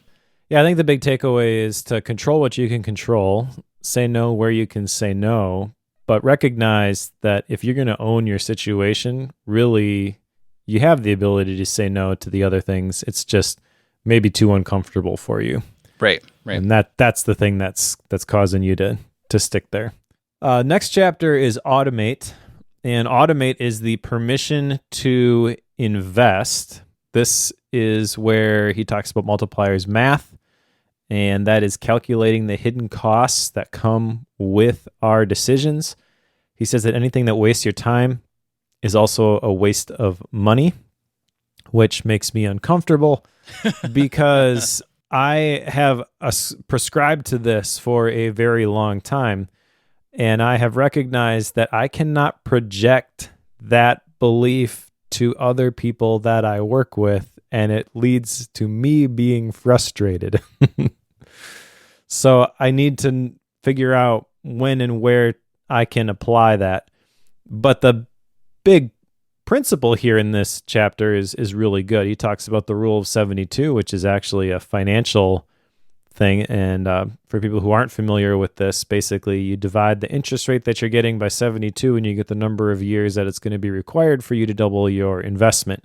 Yeah, I think the big takeaway is to control what you can control, say no where you can say no, but recognize that if you're going to own your situation, really, you have the ability to say no to the other things. It's just maybe too uncomfortable for you. Right. And that's the thing that's causing you to stick there. Next chapter is automate. And automate is the permission to invest. This is where he talks about multipliers math, and that is calculating the hidden costs that come with our decisions. He says that anything that wastes your time is also a waste of money, which makes me uncomfortable because I have prescribed to this for a very long time. And I have recognized that I cannot project that belief to other people that I work with, and it leads to me being frustrated. So I need to figure out when and where I can apply that. But the big principle here in this chapter is really good. He talks about the rule of 72, which is actually a financial thing. And for people who aren't familiar with this, basically you divide the interest rate that you're getting by 72 and you get the number of years that it's going to be required for you to double your investment.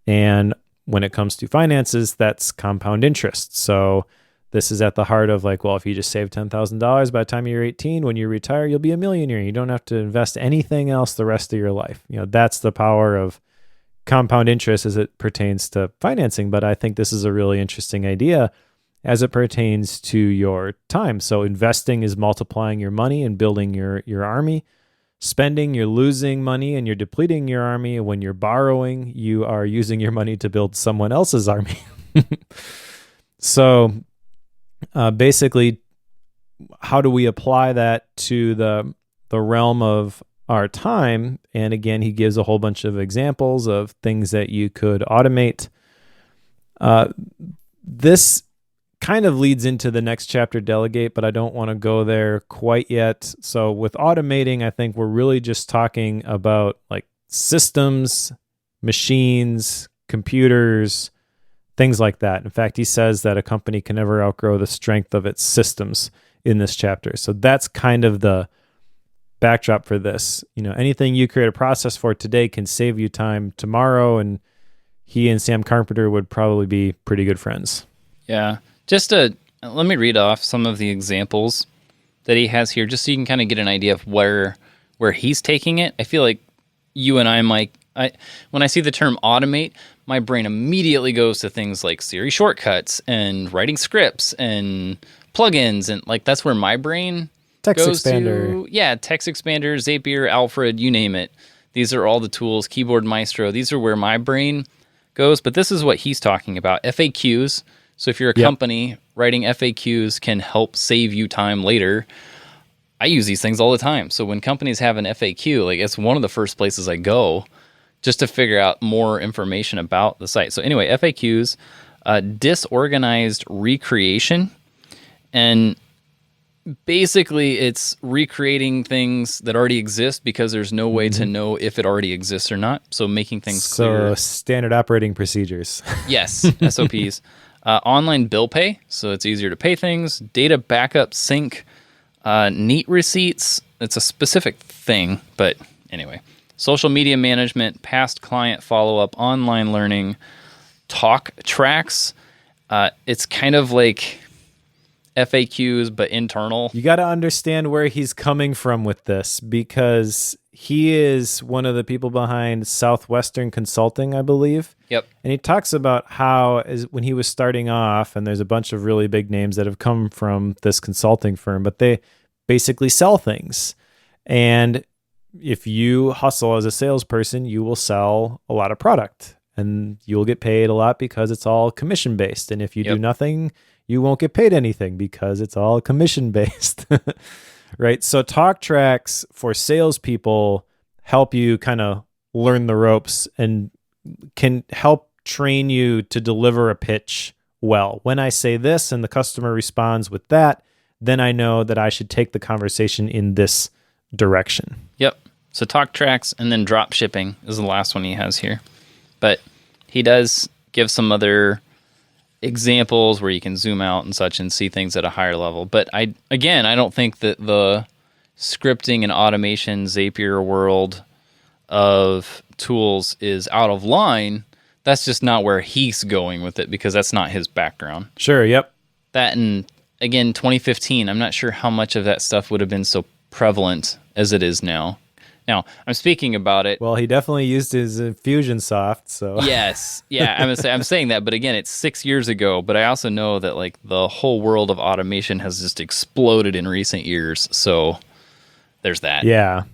And when it comes to finances, that's compound interest. So this is at the heart of like, well, if you just save $10,000 by the time you're 18, when you retire, you'll be a millionaire. You don't have to invest anything else the rest of your life. That's the power of compound interest as it pertains to financing. But I think this is a really interesting idea as it pertains to your time. So investing is multiplying your money and building your army. Spending, you're losing money and you're depleting your army. When you're borrowing, you are using your money to build someone else's army. So basically, how do we apply that to the realm of our time? And again, he gives a whole bunch of examples of things that you could automate. This kind of leads into the next chapter, delegate, but I don't want to go there quite yet. So with automating, I think we're really just talking about like systems, machines, computers, things like that. In fact, he says that a company can never outgrow the strength of its systems in this chapter. So that's kind of the backdrop for this. Anything you create a process for today can save you time tomorrow, and he and Sam Carpenter would probably be pretty good friends. Yeah. Let me read off some of the examples that he has here, just so you can kind of get an idea of where he's taking it. I feel like you and I, Mike, when I see the term automate, my brain immediately goes to things like Siri shortcuts and writing scripts and plugins, and like that's where my brain Text goes expander. to. Yeah, text expander, Zapier, Alfred, you name it. These are all the tools, Keyboard Maestro. These are where my brain goes, but this is what he's talking about, FAQs. So if you're a company, writing FAQs can help save you time later. I use these things all the time. So when companies have an FAQ, like it's one of the first places I go just to figure out more information about the site. So anyway, FAQs, disorganized recreation, and basically it's recreating things that already exist because there's no way to know if it already exists or not. So making things clear. So standard operating procedures. Yes, SOPs. Online bill pay, so it's easier to pay things. Data backup sync. Neat receipts. It's a specific thing, but anyway. Social media management, past client follow-up, online learning, talk tracks. It's kind of like FAQs, but internal. You got to understand where he's coming from with this, because he is one of the people behind Southwestern Consulting, I believe. Yep. And he talks about how when he was starting off, and there's a bunch of really big names that have come from this consulting firm, but they basically sell things. And if you hustle as a salesperson, you will sell a lot of product, and you'll get paid a lot because it's all commission based. And if you do nothing, you won't get paid anything because it's all commission based. Right? So talk tracks for salespeople help you kind of learn the ropes and can help train you to deliver a pitch well. When I say this and the customer responds with that, then I know that I should take the conversation in this direction. Yep. So talk tracks, and then drop shipping is the last one he has here. But he does give some other examples where you can zoom out and such and see things at a higher level. But I don't think that the scripting and automation Zapier world of tools is out of line. That's just not where he's going with it, because that's not his background. Sure, yep. That, and again, 2015, I'm not sure how much of that stuff would have been so prevalent as it is now. Now, I'm speaking about it. Well, he definitely used his Infusionsoft, so. Yes. Yeah, I'm saying that, but again, it's 6 years ago, but I also know that like the whole world of automation has just exploded in recent years, so there's that. Yeah.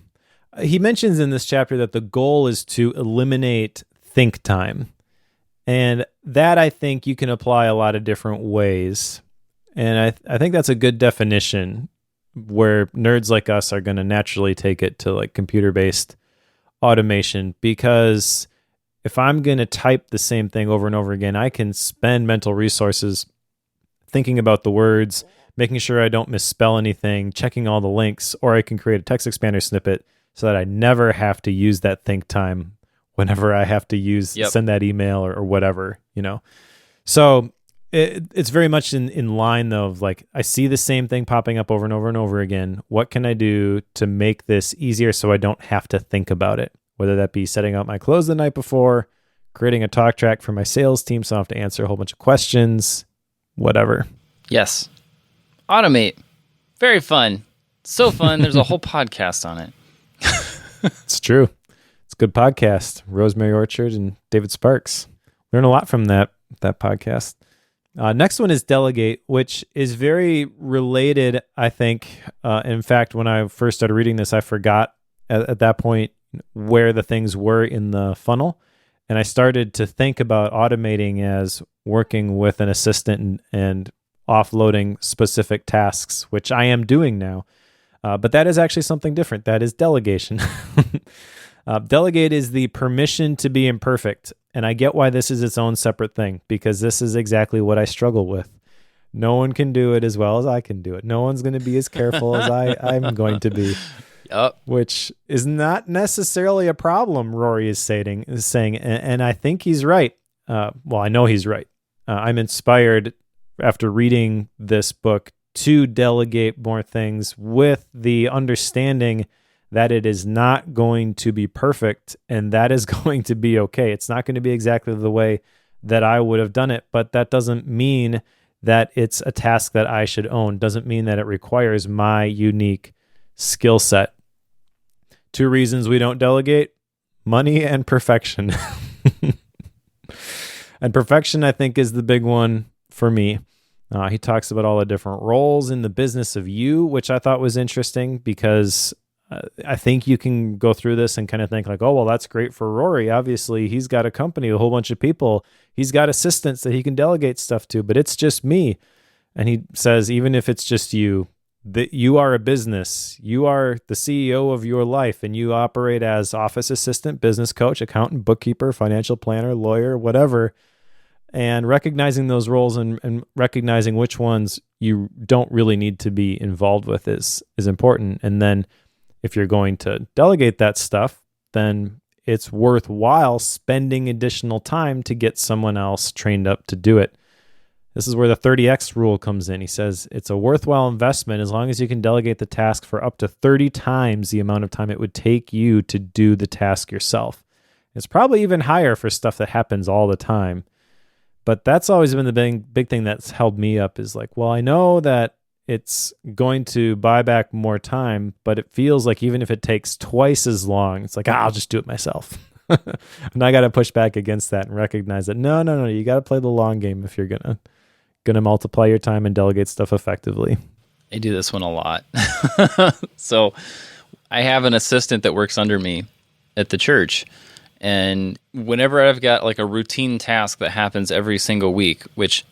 He mentions in this chapter that the goal is to eliminate think time. And that, I think, you can apply a lot of different ways. And I think that's a good definition, where nerds like us are going to naturally take it to like computer-based automation, because if I'm going to type the same thing over and over again, I can spend mental resources thinking about the words, making sure I don't misspell anything, checking all the links, or I can create a text expander snippet so that I never have to use that think time whenever I have to send that email or whatever, So it's very much in line, though, of like, I see the same thing popping up over and over and over again. What can I do to make this easier so I don't have to think about it? Whether that be setting out my clothes the night before, creating a talk track for my sales team so I don't have to answer a whole bunch of questions, whatever. Yes. Automate. Very fun. So fun. There's a whole podcast on it. It's true. It's a good podcast. Rosemary Orchard and David Sparks. Learn a lot from that podcast. Next one is delegate, which is very related, I think. In fact, when I first started reading this, I forgot at that point where the things were in the funnel. And I started to think about automating as working with an assistant and offloading specific tasks, which I am doing now. But that is actually something different. That is delegation. Delegate is the permission to be imperfect. And I get why this is its own separate thing, because this is exactly what I struggle with. No one can do it as well as I can do it. No one's going to be as careful as I'm going to be. Yep. Which is not necessarily a problem, Rory is saying, and I think he's right. Well, I know he's right. I'm inspired after reading this book to delegate more things with the understanding that it is not going to be perfect, and that is going to be okay. It's not going to be exactly the way that I would have done it, but that doesn't mean that it's a task that I should own. Doesn't mean that it requires my unique skill set. 2 reasons we don't delegate: money and perfection. And perfection, I think, is the big one for me. He talks about all the different roles in the business of you, which I thought was interesting because I think you can go through this and kind of think like, oh, well, that's great for Rory. Obviously, he's got a company, a whole bunch of people. He's got assistants that he can delegate stuff to, but it's just me. And he says, even if it's just you, that you are a business. You are the CEO of your life, and you operate as office assistant, business coach, accountant, bookkeeper, financial planner, lawyer, whatever. And recognizing those roles and recognizing which ones you don't really need to be involved with is important. And then if you're going to delegate that stuff, then it's worthwhile spending additional time to get someone else trained up to do it. This is where the 30X rule comes in. He says it's a worthwhile investment as long as you can delegate the task for up to 30 times the amount of time it would take you to do the task yourself. It's probably even higher for stuff that happens all the time. But that's always been the big thing that's held me up is like, well, I know that it's going to buy back more time, but it feels like even if it takes twice as long, it's like, I'll just do it myself. And I got to push back against that and recognize that no, you got to play the long game if you're gonna multiply your time and delegate stuff effectively. I do this one a lot. So I have an assistant that works under me at the church. And whenever I've got like a routine task that happens every single week, which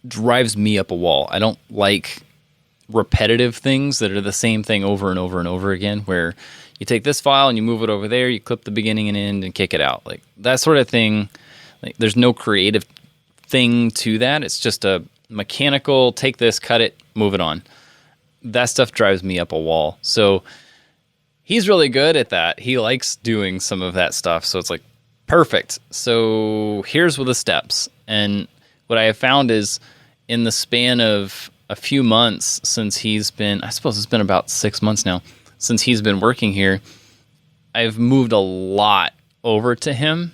drives me up a wall, I don't like repetitive things that are the same thing over and over and over again, where you take this file and you move it over there, you clip the beginning and end and kick it out. Like that sort of thing, like there's no creative thing to that. It's just a mechanical, take this, cut it, move it on. That stuff drives me up a wall. So he's really good at that. He likes doing some of that stuff. So it's like, perfect. So here's the steps. And what I have found is in the span of a few months since he's been, I suppose it's been about 6 months now, since he's been working here, I've moved a lot over to him.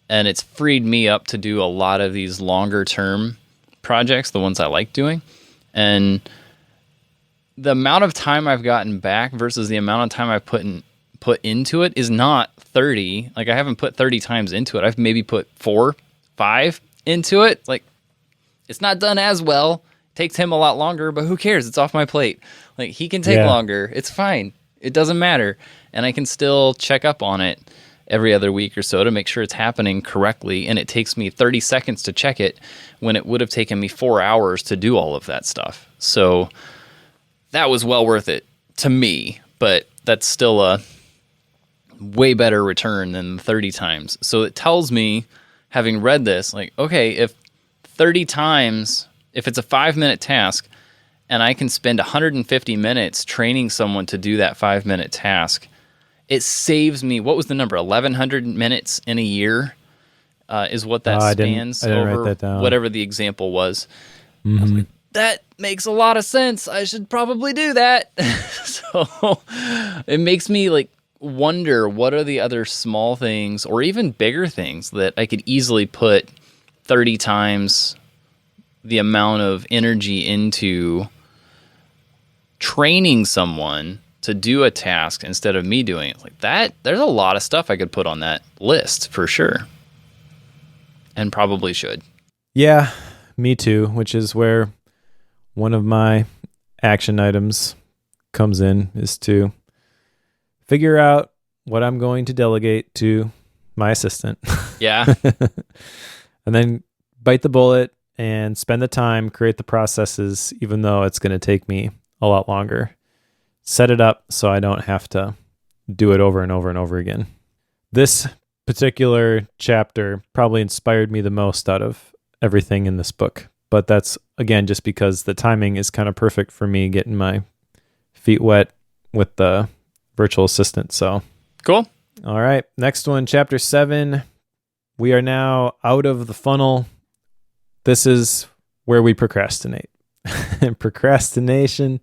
And it's freed me up to do a lot of these longer term projects, the ones I like doing. And the amount of time I've gotten back versus the amount of time I've put into it is not 30. Like I haven't put 30 times into it. I've maybe put 4, 5 into it. Like it's not done as well. It takes him a lot longer, but who cares? It's off my plate. Like he can take longer. It's fine. It doesn't matter. And I can still check up on it every other week or so to make sure it's happening correctly. And it takes me 30 seconds to check it when it would have taken me 4 hours to do all of that stuff. So that was well worth it to me, but that's still a way better return than 30 times. So it tells me, having read this, like, okay, if 30 times, if it's a 5-minute task and I can spend 150 minutes training someone to do that 5-minute task, it saves me, what was the number? 1,100 minutes in a year is what that spans I didn't over write that down. Whatever the example was. Mm-hmm. I was like, that makes a lot of sense. I should probably do that. So it makes me like wonder what are the other small things or even bigger things that I could easily put 30 times the amount of energy into training someone to do a task instead of me doing it. Like that, there's a lot of stuff I could put on that list for sure. And probably should. Yeah, me too, which is where one of my action items comes in, is to figure out what I'm going to delegate to my assistant. Yeah. And then bite the bullet and spend the time, create the processes, even though it's going to take me a lot longer. Set it up so I don't have to do it over and over and over again. This particular chapter probably inspired me the most out of everything in this book. But that's, again, just because the timing is kind of perfect for me getting my feet wet with the virtual assistant. So cool. All right. Next one, chapter 7. We are now out of the funnel. this is where we procrastinate. And procrastination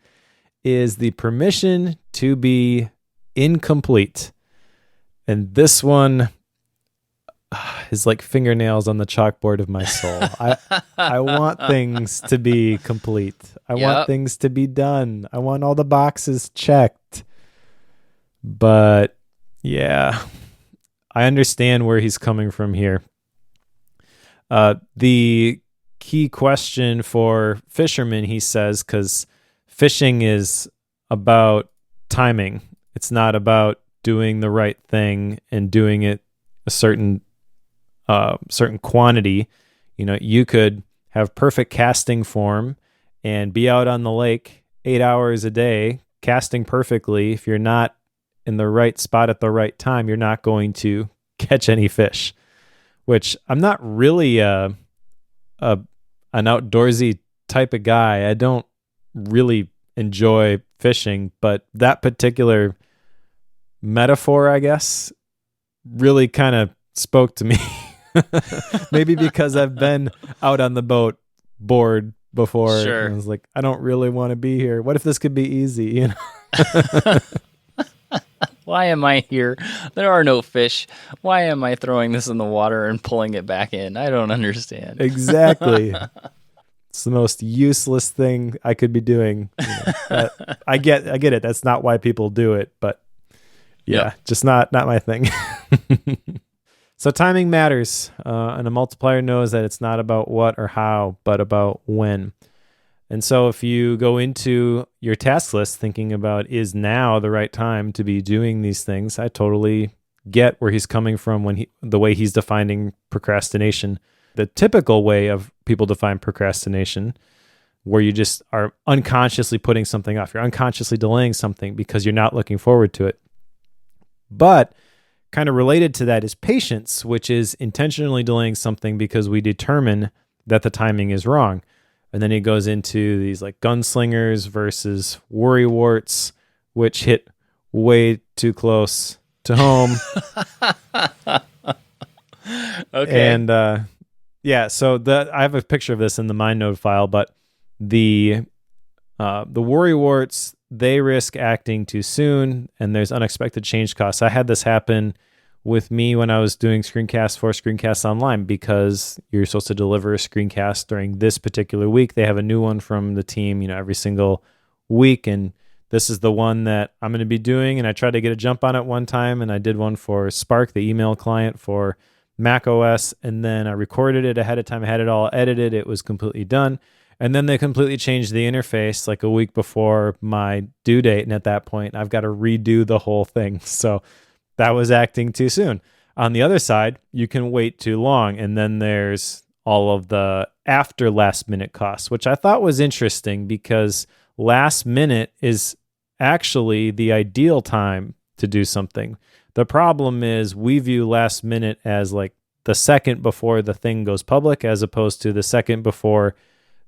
is the permission to be incomplete. And this one is like fingernails on the chalkboard of my soul. I want things to be complete. I want things to be done. I want all the boxes checked. But yeah, I understand where he's coming from here. The key question for fishermen, he says, because fishing is about timing. It's not about doing the right thing and doing it a certain quantity. You could have perfect casting form and be out on the lake 8 hours a day casting perfectly. If you're not in the right spot at the right time, you're not going to catch any fish. Which I'm not really an outdoorsy type of guy. I don't really enjoy fishing, but that particular metaphor, I guess, really kind of spoke to me. Maybe because I've been out on the boat bored before. Sure. And I was like, I don't really want to be here. What if this could be easy? Why am I here? There are no fish. Why am I throwing this in the water and pulling it back in? I don't understand. Exactly. It's the most useless thing I could be doing. I get it. That's not why people do it, but yeah, just not my thing. So timing matters, and a multiplier knows that it's not about what or how, but about when. And so if you go into your task list thinking about, is now the right time to be doing these things, I totally get where he's coming from the way he's defining procrastination. The typical way of people define procrastination, where you just are unconsciously putting something off. You're unconsciously delaying something because you're not looking forward to it. But kind of related to that is patience, which is intentionally delaying something because we determine that the timing is wrong. And then he goes into these like gunslingers versus worrywarts, which hit way too close to home. Okay. And so I have a picture of this in the MindNode file, but the worrywarts, they risk acting too soon, and there's unexpected change costs. I had this happen with me when I was doing screencasts for Screencasts Online, because you're supposed to deliver a screencast during this particular week. They have a new one from the team, every single week, and this is the one that I'm going to be doing. And I tried to get a jump on it one time, and I did one for Spark, the email client for Mac OS, and then I recorded it ahead of time. I had it all edited. It was completely done. And then they completely changed the interface like a week before my due date, and at that point, I've got to redo the whole thing. So that was acting too soon. On the other side, you can wait too long, and then there's all of the after last minute costs, which I thought was interesting because last minute is actually the ideal time to do something. The problem is we view last minute as like the second before the thing goes public, as opposed to the second before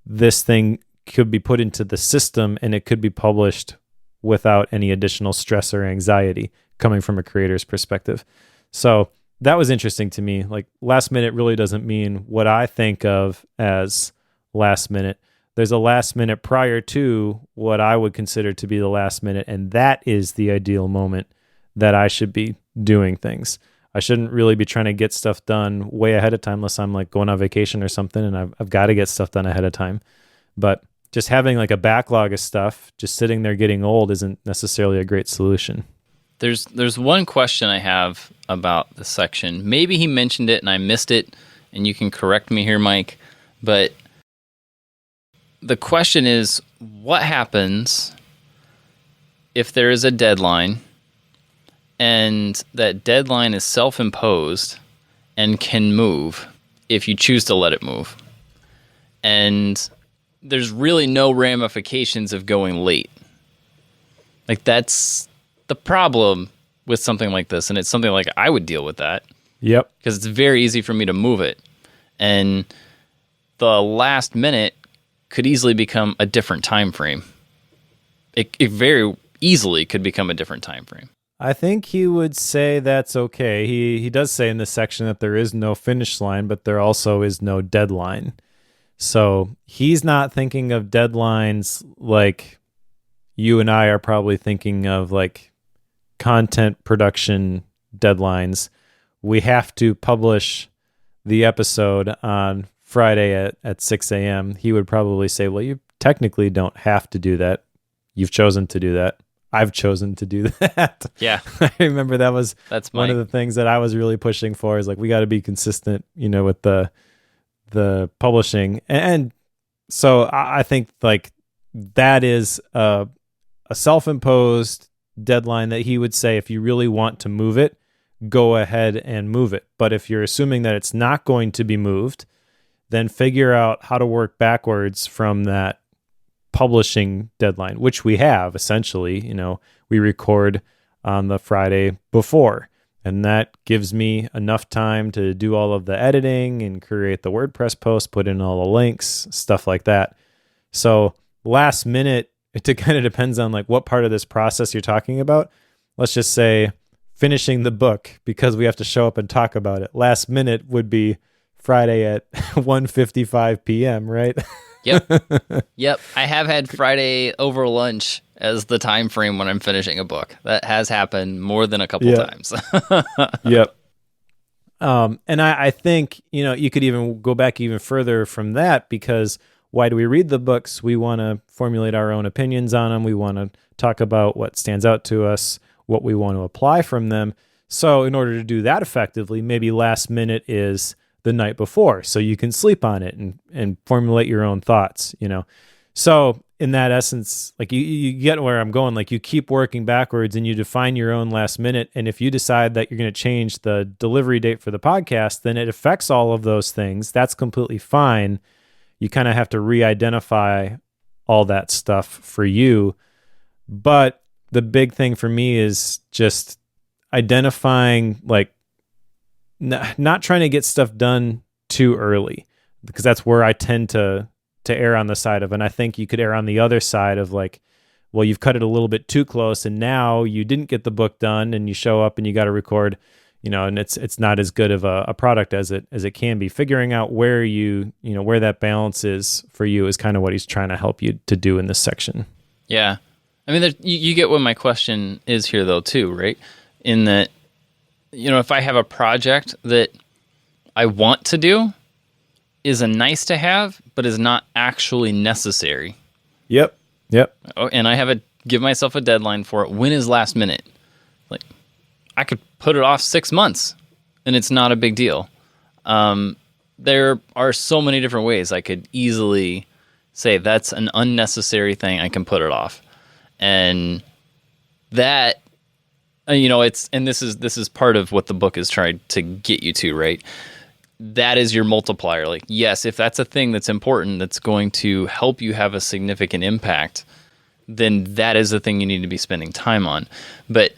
this thing could be put into the system and it could be published without any additional stress or anxiety coming from a creator's perspective. So that was interesting to me. Like last minute really doesn't mean what I think of as last minute. There's a last minute prior to what I would consider to be the last minute, and that is the ideal moment that I should be doing things. I shouldn't really be trying to get stuff done way ahead of time unless I'm like going on vacation or something and I've got to get stuff done ahead of time. But just having like a backlog of stuff just sitting there getting old isn't necessarily a great solution. There's one question I have about this section. Maybe he mentioned it and I missed it, and you can correct me here, Mike. But the question is, what happens if there is a deadline and that deadline is self-imposed and can move if you choose to let it move? And there's really no ramifications of going late. Like, that's the problem with something like this, and it's something like I would deal with that. Yep. Because it's very easy for me to move it. And the last minute could easily become a different time frame. It very easily could become a different time frame. I think he would say that's okay. He does say in this section that there is no finish line, but there also is no deadline. So he's not thinking of deadlines like you and I are probably thinking of, like content production deadlines. We have to publish the episode on Friday at 6 a.m. He would probably say, well, you technically don't have to do that. You've chosen to do that. I've chosen to do that. Yeah. I remember That's one of the things that I was really pushing for, is like, we got to be consistent, with the publishing. And so I think like that is a self-imposed deadline that he would say, if you really want to move it, go ahead and move it. But if you're assuming that it's not going to be moved, then figure out how to work backwards from that publishing deadline, which we have essentially. We record on the Friday before, and that gives me enough time to do all of the editing and create the WordPress post, put in all the links, stuff like that. So last minute, it kind of depends on like what part of this process you're talking about. Let's just say finishing the book, because we have to show up and talk about it. Last minute would be Friday at 1:55 p.m., right? Yep. I have had Friday over lunch as the time frame when I'm finishing a book. That has happened more than a couple times. Yep. And I think, you could even go back even further from that, because why do we read the books? We want to formulate our own opinions on them. We want to talk about what stands out to us, what we want to apply from them. So in order to do that effectively, maybe last minute is the night before, so you can sleep on it and formulate your own thoughts, So in that essence, like you get where I'm going, like you keep working backwards and you define your own last minute. And if you decide that you're going to change the delivery date for the podcast, then it affects all of those things. That's completely fine. You kind of have to re-identify all that stuff for you. But the big thing for me is just identifying, like, not trying to get stuff done too early, because that's where I tend to err on the side of, and I think you could err on the other side of like, well, you've cut it a little bit too close and now you didn't get the book done, and you show up and you got to record, and it's not as good of a product as it can be. Figuring out where where that balance is for you is kind of what he's trying to help you to do in this section. Yeah. I mean, you get what my question is here though too, right? In that, if I have a project that I want to do, is a nice to have, but is not actually necessary. Yep. Oh, and I give myself a deadline for it. When is last minute? Like, I could put it off 6 months, and it's not a big deal. There are so many different ways I could easily say that's an unnecessary thing. I can put it off, and that. This is part of what the book is trying to get you to, right? That is your multiplier. Like, yes, if that's a thing that's important, that's going to help you have a significant impact, then that is the thing you need to be spending time on. But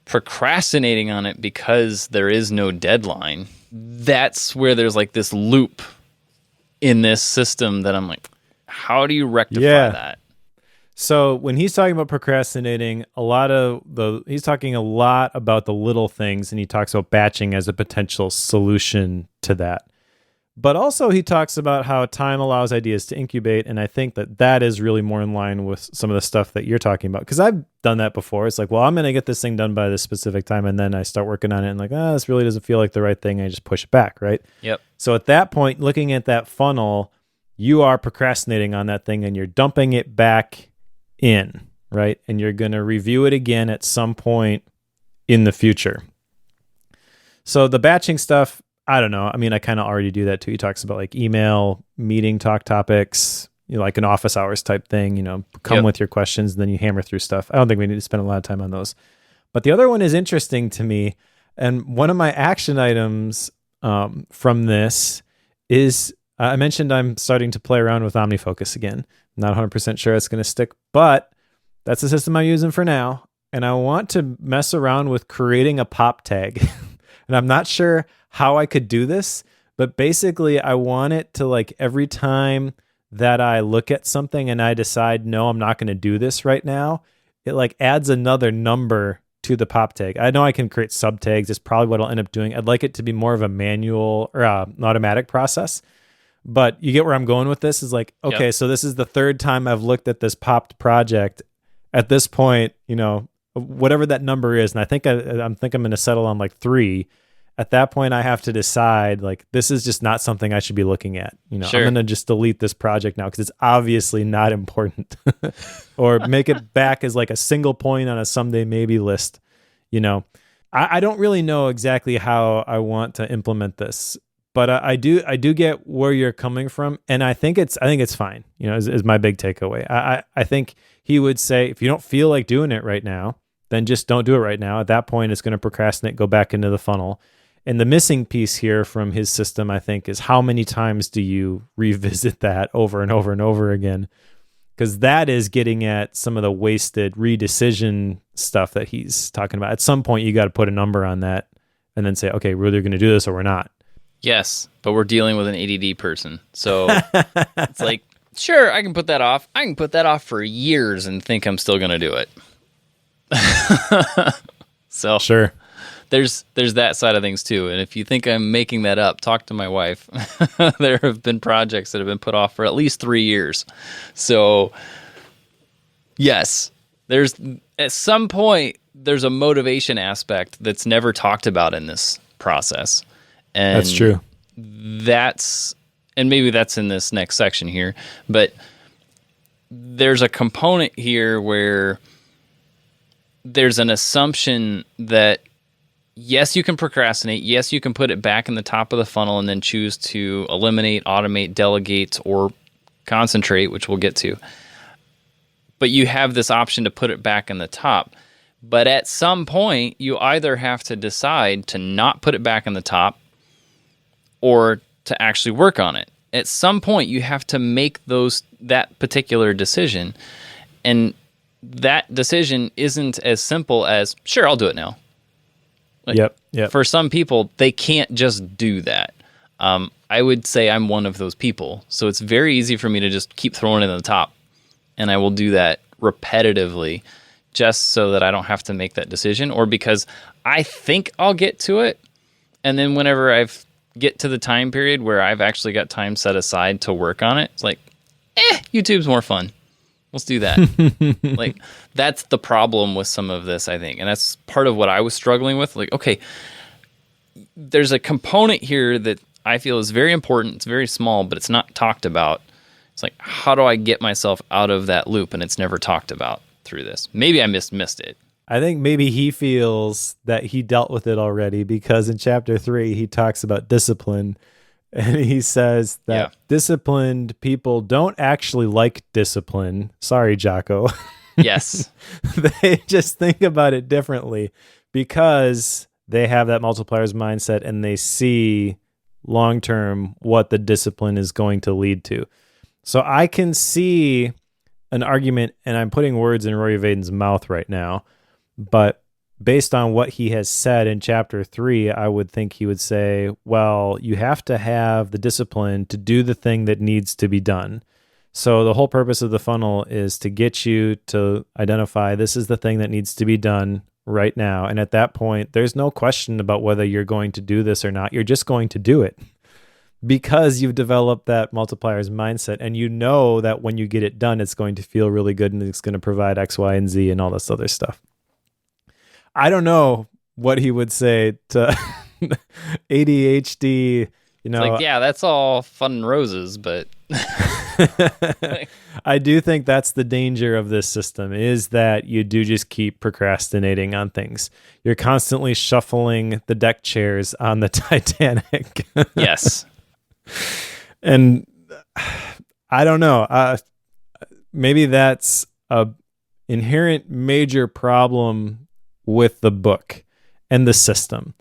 procrastinating on it because there is no deadline, that's where there's like this loop in this system that I'm like, how do you rectify that? So when he's talking about procrastinating, he's talking a lot about the little things, and he talks about batching as a potential solution to that. But also he talks about how time allows ideas to incubate, and I think that is really more in line with some of the stuff that you're talking about, because I've done that before. It's like, well, I'm going to get this thing done by this specific time, and then I start working on it and like, this really doesn't feel like the right thing. I just push it back, right? Yep. So at that point, looking at that funnel, you are procrastinating on that thing, and you're dumping it back in, right? And you're going to review it again at some point in the future. So the batching stuff, I don't know. I mean, I kind of already do that too. He talks about like email, meeting, talk topics, like an office hours type thing, come with your questions, and then you hammer through stuff. I don't think we need to spend a lot of time on those. But the other one is interesting to me. And one of my action items from this is, I mentioned I'm starting to play around with OmniFocus again. Not 100% sure it's going to stick, but that's the system I'm using for now. And I want to mess around with creating a pop tag. And I'm not sure how I could do this, but basically I want it to, like, every time that I look at something and I decide, no, I'm not going to do this right now, it like adds another number to the pop tag. I know I can create sub tags. It's probably what I'll end up doing. I'd like it to be more of a manual or an automatic process. But you get where I'm going with this is like, okay, Yep. so this is the third time I've looked at this popped project. At this point, whatever that number is, and I think I'm going to settle on like 3. At that point, I have to decide like this is just not something I should be looking at. Sure. I'm going to just delete this project now because it's obviously not important, or make it back as like a single point on a someday maybe list. I don't really know exactly how I want to implement this, but I do get where you're coming from, and I think it's fine. Is my big takeaway. I think he would say if you don't feel like doing it right now, then just don't do it right now. At that point, it's going to procrastinate, go back into the funnel. And the missing piece here from his system, I think, is how many times do you revisit that over and over and over again? Because that is getting at some of the wasted redecision stuff that he's talking about. At some point, you got to put a number on that and then say, okay, we're either going to do this or we're not. Yes, but we're dealing with an ADD person. So it's like, sure, I can put that off. I can put that off for years and think I'm still going to do it. So sure. There's that side of things too. And if you think I'm making that up, talk to my wife. There have been projects that have been put off for at least 3 years. So yes, at some point there's a motivation aspect that's never talked about in this process. And that's true. And maybe that's in this next section here, but there's a component here where there's an assumption that yes, you can procrastinate. Yes, you can put it back in the top of the funnel and then choose to eliminate, automate, delegate, or concentrate, which we'll get to. But you have this option to put it back in the top. But at some point, you either have to decide to not put it back in the top or to actually work on it. At some point, you have to make that particular decision. And that decision isn't as simple as, sure, I'll do it now. Like, yep. For some people, they can't just do that. I would say I'm one of those people. So it's very easy for me to just keep throwing it in the top. And I will do that repetitively just so that I don't have to make that decision, or because I think I'll get to it. And then whenever I get to the time period where I've actually got time set aside to work on it, it's like, YouTube's more fun. Let's do that. Like, that's the problem with some of this, I think. And that's part of what I was struggling with. Like, okay, there's a component here that I feel is very important. It's very small, but it's not talked about. It's like, how do I get myself out of that loop? And it's never talked about through this. Maybe I missed it. I think maybe he feels that he dealt with it already, because in chapter 3, he talks about discipline. And he says that disciplined people don't actually like discipline. Sorry, Jocko. Yes. They just think about it differently because they have that multipliers mindset and they see long-term what the discipline is going to lead to. So I can see an argument, and I'm putting words in Rory Vaden's mouth right now, but based on what he has said in chapter 3, I would think he would say, well, you have to have the discipline to do the thing that needs to be done. So the whole purpose of the funnel is to get you to identify this is the thing that needs to be done right now. And at that point, there's no question about whether you're going to do this or not. You're just going to do it because you've developed that multipliers mindset, and you know that when you get it done, it's going to feel really good and it's going to provide X, Y, and Z and all this other stuff. I don't know what he would say to ADHD, It's like, yeah, that's all fun and roses, but I do think that's the danger of this system, is that you do just keep procrastinating on things. You're constantly shuffling the deck chairs on the Titanic. Yes. And I don't know. Maybe that's a inherent major problem with the book and the system.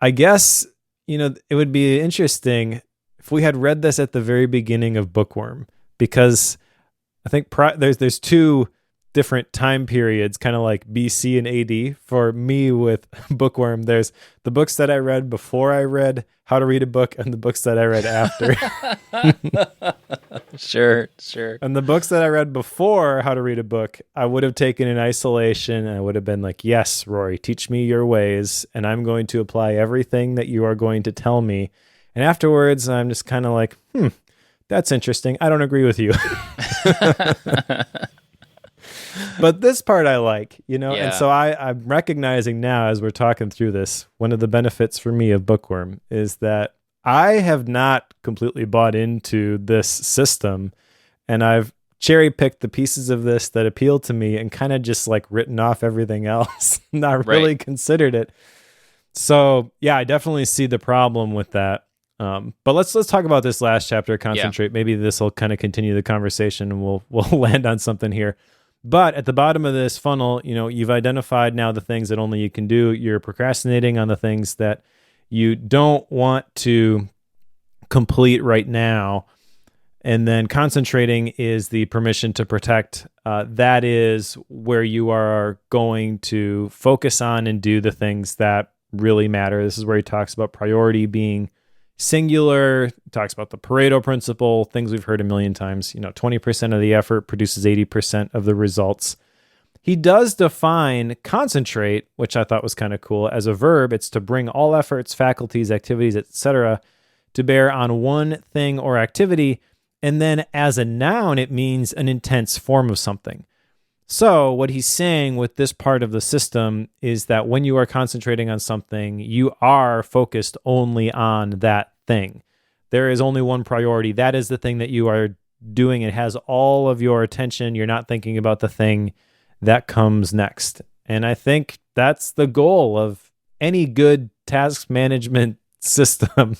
I guess, it would be interesting if we had read this at the very beginning of Bookworm, because I think there's 2 different time periods, kind of like BC and AD for me with Bookworm. There's the books that I read before I read How to Read a Book, and the books that I read after. Sure. And the books that I read before How to Read a Book, I would have taken in isolation, and I would have been like, yes, Rory, teach me your ways, and I'm going to apply everything that you are going to tell me. And afterwards, I'm just kind of like, That's interesting. I don't agree with you. But this part I like, and Yeah. so I'm recognizing now as we're talking through this, one of the benefits for me of Bookworm is that I have not completely bought into this system, and I've cherry picked the pieces of this that appeal to me and kind of just like written off everything else, not really considered it. So yeah, I definitely see the problem with that. But let's talk about this last chapter, concentrate. Maybe this will kind of continue the conversation and we'll land on something here. But at the bottom of this funnel, you've identified now the things that only you can do. You're procrastinating on the things that you don't want to complete right now. And then concentrating is the permission to protect. That is where you are going to focus on and do the things that really matter. This is where he talks about priority being singular, talks about the Pareto principle, things we've heard a million times. 20% of the effort produces 80% of the results. He does define concentrate, which I thought was kind of cool, as a verb. It's to bring all efforts, faculties, activities, etc., to bear on one thing or activity. And then as a noun, it means an intense form of something. So what he's saying with this part of the system is that when you are concentrating on something, you are focused only on that thing. There is only one priority. That is the thing that you are doing. It has all of your attention. You're not thinking about the thing that comes next. And I think that's the goal of any good task management system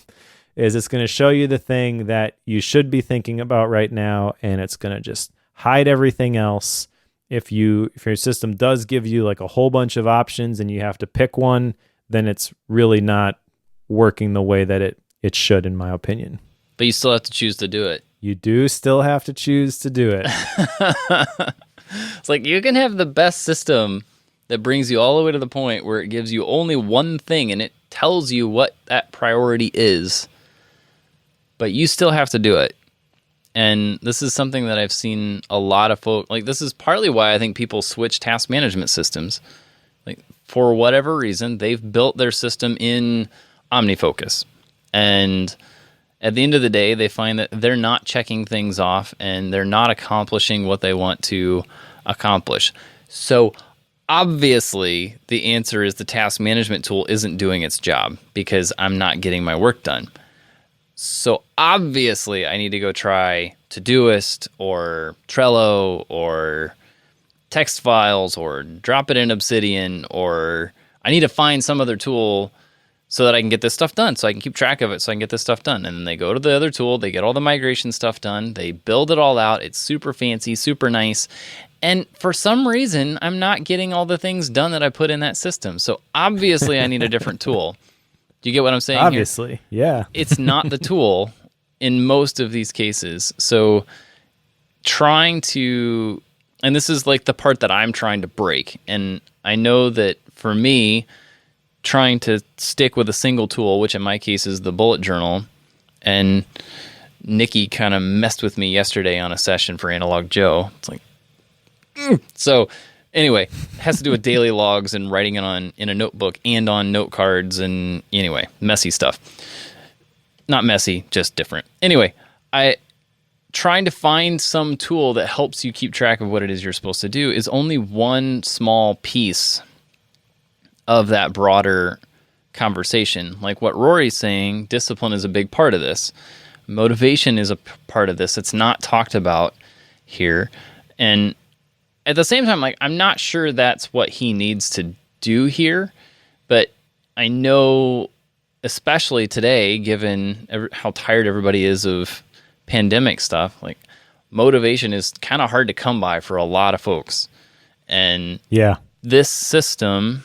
is it's going to show you the thing that you should be thinking about right now, and it's going to just hide everything else. If your system does give you like a whole bunch of options and you have to pick one, then it's really not working the way that it should, in my opinion. But you still have to choose to do it. You do still have to choose to do it. It's like you can have the best system that brings you all the way to the point where it gives you only one thing and it tells you what that priority is, but you still have to do it. And this is something that I've seen a lot of folks, like this is partly why I think people switch task management systems. Like for whatever reason, they've built their system in OmniFocus. And at the end of the day, they find that they're not checking things off and they're not accomplishing what they want to accomplish. So obviously the answer is the task management tool isn't doing its job because I'm not getting my work done. So obviously I need to go try Todoist or Trello or text files or drop it in Obsidian, or I need to find some other tool so that I can get this stuff done, so I can keep track of it, so I can get this stuff done. And then they go to the other tool, they get all the migration stuff done, they build it all out, it's super fancy, super nice, and for some reason, I'm not getting all the things done that I put in that system. So obviously I need a different tool. Do you get what I'm saying? Obviously, yeah. It's not the tool in most of these cases. So trying to, and this is like the part that I'm trying to break. And I know that for me, trying to stick with a single tool, which in my case is the bullet journal, and Nikki kind of messed with me yesterday on a session for Analog Joe. It's like, So anyway, it has to do with daily logs and writing it in a notebook and on note cards, and anyway, messy stuff. Not messy, just different. Anyway, trying to find some tool that helps you keep track of what it is you're supposed to do is only one small piece of that broader conversation. Like what Rory's saying, discipline is a big part of this. Motivation is a part of this. It's not talked about here. And at the same time, like, I'm not sure that's what he needs to do here, but I know, especially today, given how tired everybody is of pandemic stuff, like motivation is kind of hard to come by for a lot of folks. And yeah, this system,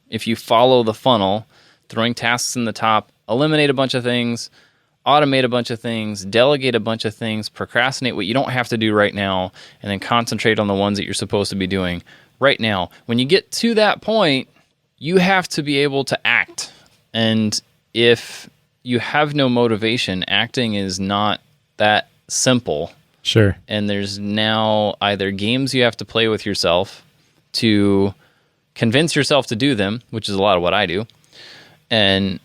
if you follow the funnel, throwing tasks in the top, eliminate a bunch of things, automate a bunch of things, delegate a bunch of things, procrastinate what you don't have to do right now, and then concentrate on the ones that you're supposed to be doing right now. When you get to that point, you have to be able to act. And if you have no motivation, acting is not that simple. Sure. And there's now either games you have to play with yourself to convince yourself to do them, which is a lot of what I do, and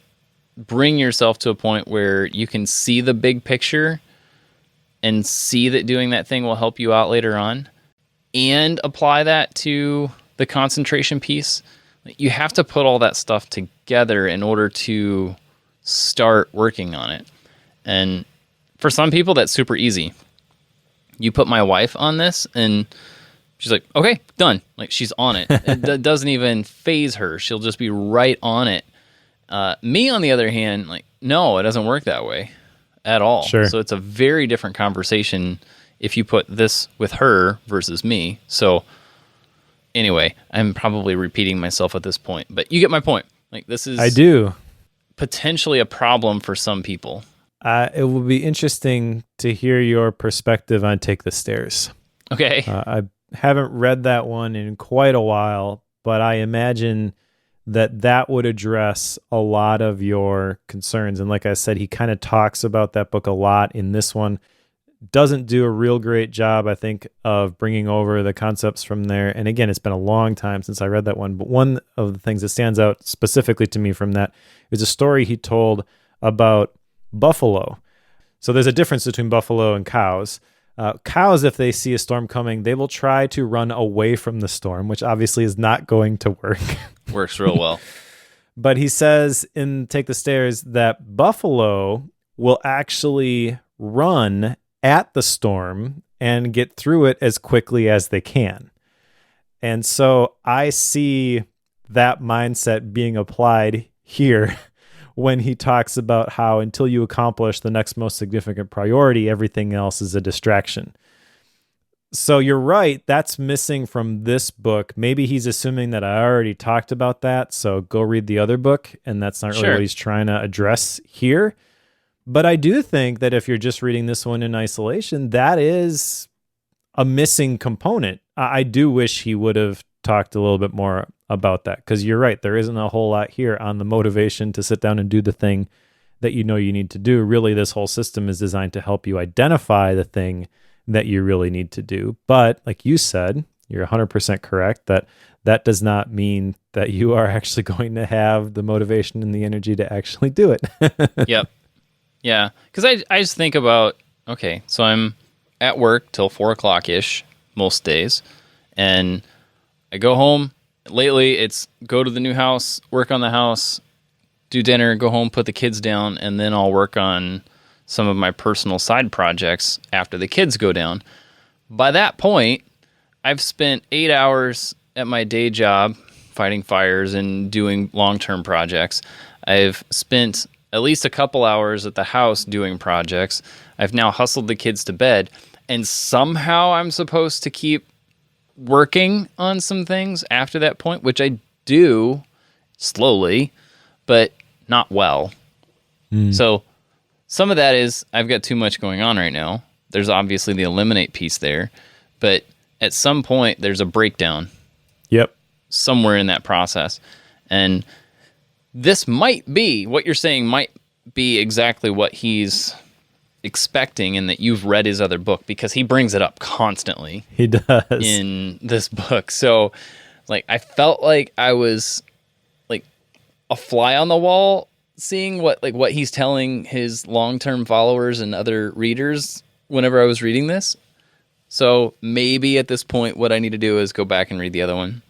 bring yourself to a point where you can see the big picture and see that doing that thing will help you out later on, and apply that to the concentration piece. You have to put all that stuff together in order to start working on it. And for some people, that's super easy. You put my wife on this and she's like, okay, done. Like, she's on it. It doesn't even phase her. She'll just be right on it. Me, on the other hand, like, no, it doesn't work that way at all. Sure. So it's a very different conversation if you put this with her versus me. So anyway, I'm probably repeating myself at this point, but you get my point. Like, this is I do. Potentially a problem for some people. It will be interesting to hear your perspective on Take the Stairs. Okay. I haven't read that one in quite a while, but I imagine that would address a lot of your concerns. And like I said, he kind of talks about that book a lot in this one. Doesn't do a real great job, I think, of bringing over the concepts from there. And again, it's been a long time since I read that one, but one of the things that stands out specifically to me from that is a story he told about buffalo. So there's a difference between buffalo and cows. Cows, if they see a storm coming, they will try to run away from the storm, which obviously is not going to work. Works real well. But he says in Take the Stairs that buffalo will actually run at the storm and get through it as quickly as they can. And so I see that mindset being applied here when he talks about how until you accomplish the next most significant priority, everything else is a distraction. So you're right, that's missing from this book. Maybe he's assuming that I already talked about that, so go read the other book, and that's not really what he's trying to address here. But I do think that if you're just reading this one in isolation, that is a missing component. I do wish he would have talked a little bit more about that, because you're right, there isn't a whole lot here on the motivation to sit down and do the thing that you know you need to do. Really, this whole system is designed to help you identify the thing that you really need to do. But like you said, you're 100% correct that that does not mean that you are actually going to have the motivation and the energy to actually do it. Yep. Yeah. Because I just think about, okay, so I'm at work till 4 o'clock-ish most days, and I go home. Lately, it's go to the new house, work on the house, do dinner, go home, put the kids down, and then I'll work on some of my personal side projects after the kids go down. By that point, I've spent 8 hours at my day job fighting fires and doing long-term projects. I've spent at least a couple hours at the house doing projects. I've now hustled the kids to bed, and somehow I'm supposed to keep working on some things after that point, which I do slowly, but not well. So some of that is I've got too much going on right now. There's obviously the eliminate piece there, but at some point there's a breakdown. Yep. Somewhere in that process. And this might be, what you're saying might be exactly what he's expecting, and that you've read his other book, because he brings it up constantly. He does. In this book. So like, I felt like I was like a fly on the wall seeing what he's telling his long-term followers and other readers whenever I was reading this. So maybe at this point, what I need to do is go back and read the other one.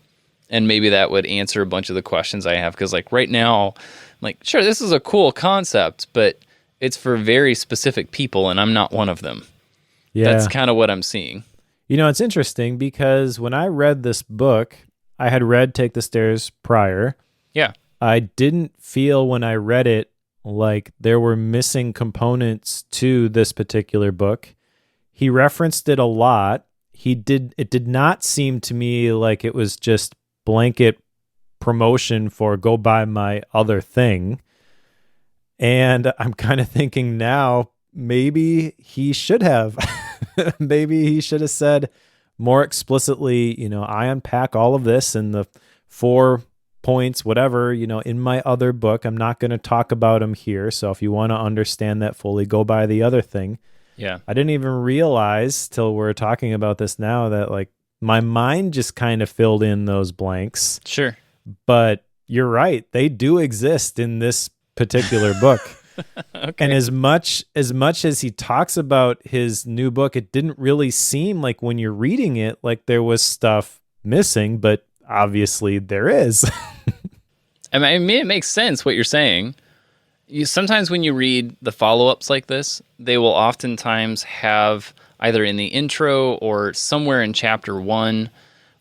And maybe that would answer a bunch of the questions I have. Because like right now, like, sure, this is a cool concept, but it's for very specific people, and I'm not one of them. Yeah. That's kind of what I'm seeing. You know, it's interesting because when I read this book, I had read Take the Stairs prior. Yeah. I didn't feel when I read it like there were missing components to this particular book. He referenced it a lot. It did not seem to me like it was just blanket promotion for go buy my other thing. And I'm kind of thinking now, maybe he should have. Maybe he should have said more explicitly, you know, I unpack all of this in the 4 points, whatever, you know, in my other book. I'm not going to talk about them here. So if you want to understand that fully, go buy the other thing. Yeah. I didn't even realize till we're talking about this now that like my mind just kind of filled in those blanks. Sure. But you're right. They do exist in this particular book. Okay. And as much as he talks about his new book, it didn't really seem like when you're reading it, like there was stuff missing, but obviously there is. I mean, it makes sense what you're saying. Sometimes when you read the follow-ups like this, they will oftentimes have either in the intro or somewhere in chapter 1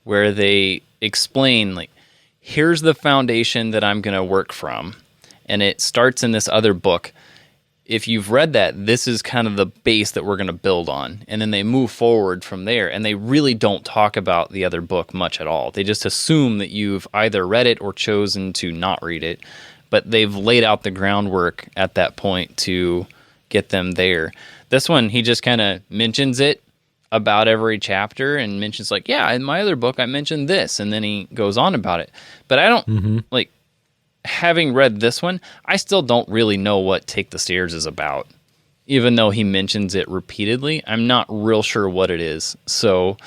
where they explain, like, here's the foundation that I'm going to work from. And it starts in this other book. If you've read that, this is kind of the base that we're going to build on. And then they move forward from there. And they really don't talk about the other book much at all. They just assume that you've either read it or chosen to not read it. But they've laid out the groundwork at that point to get them there. This one, he just kind of mentions it about every chapter and mentions like, yeah, in my other book, I mentioned this. And then he goes on about it. But I don't, like, having read this one, I still don't really know what Take the Stairs is about. Even though he mentions it repeatedly, I'm not real sure what it is. So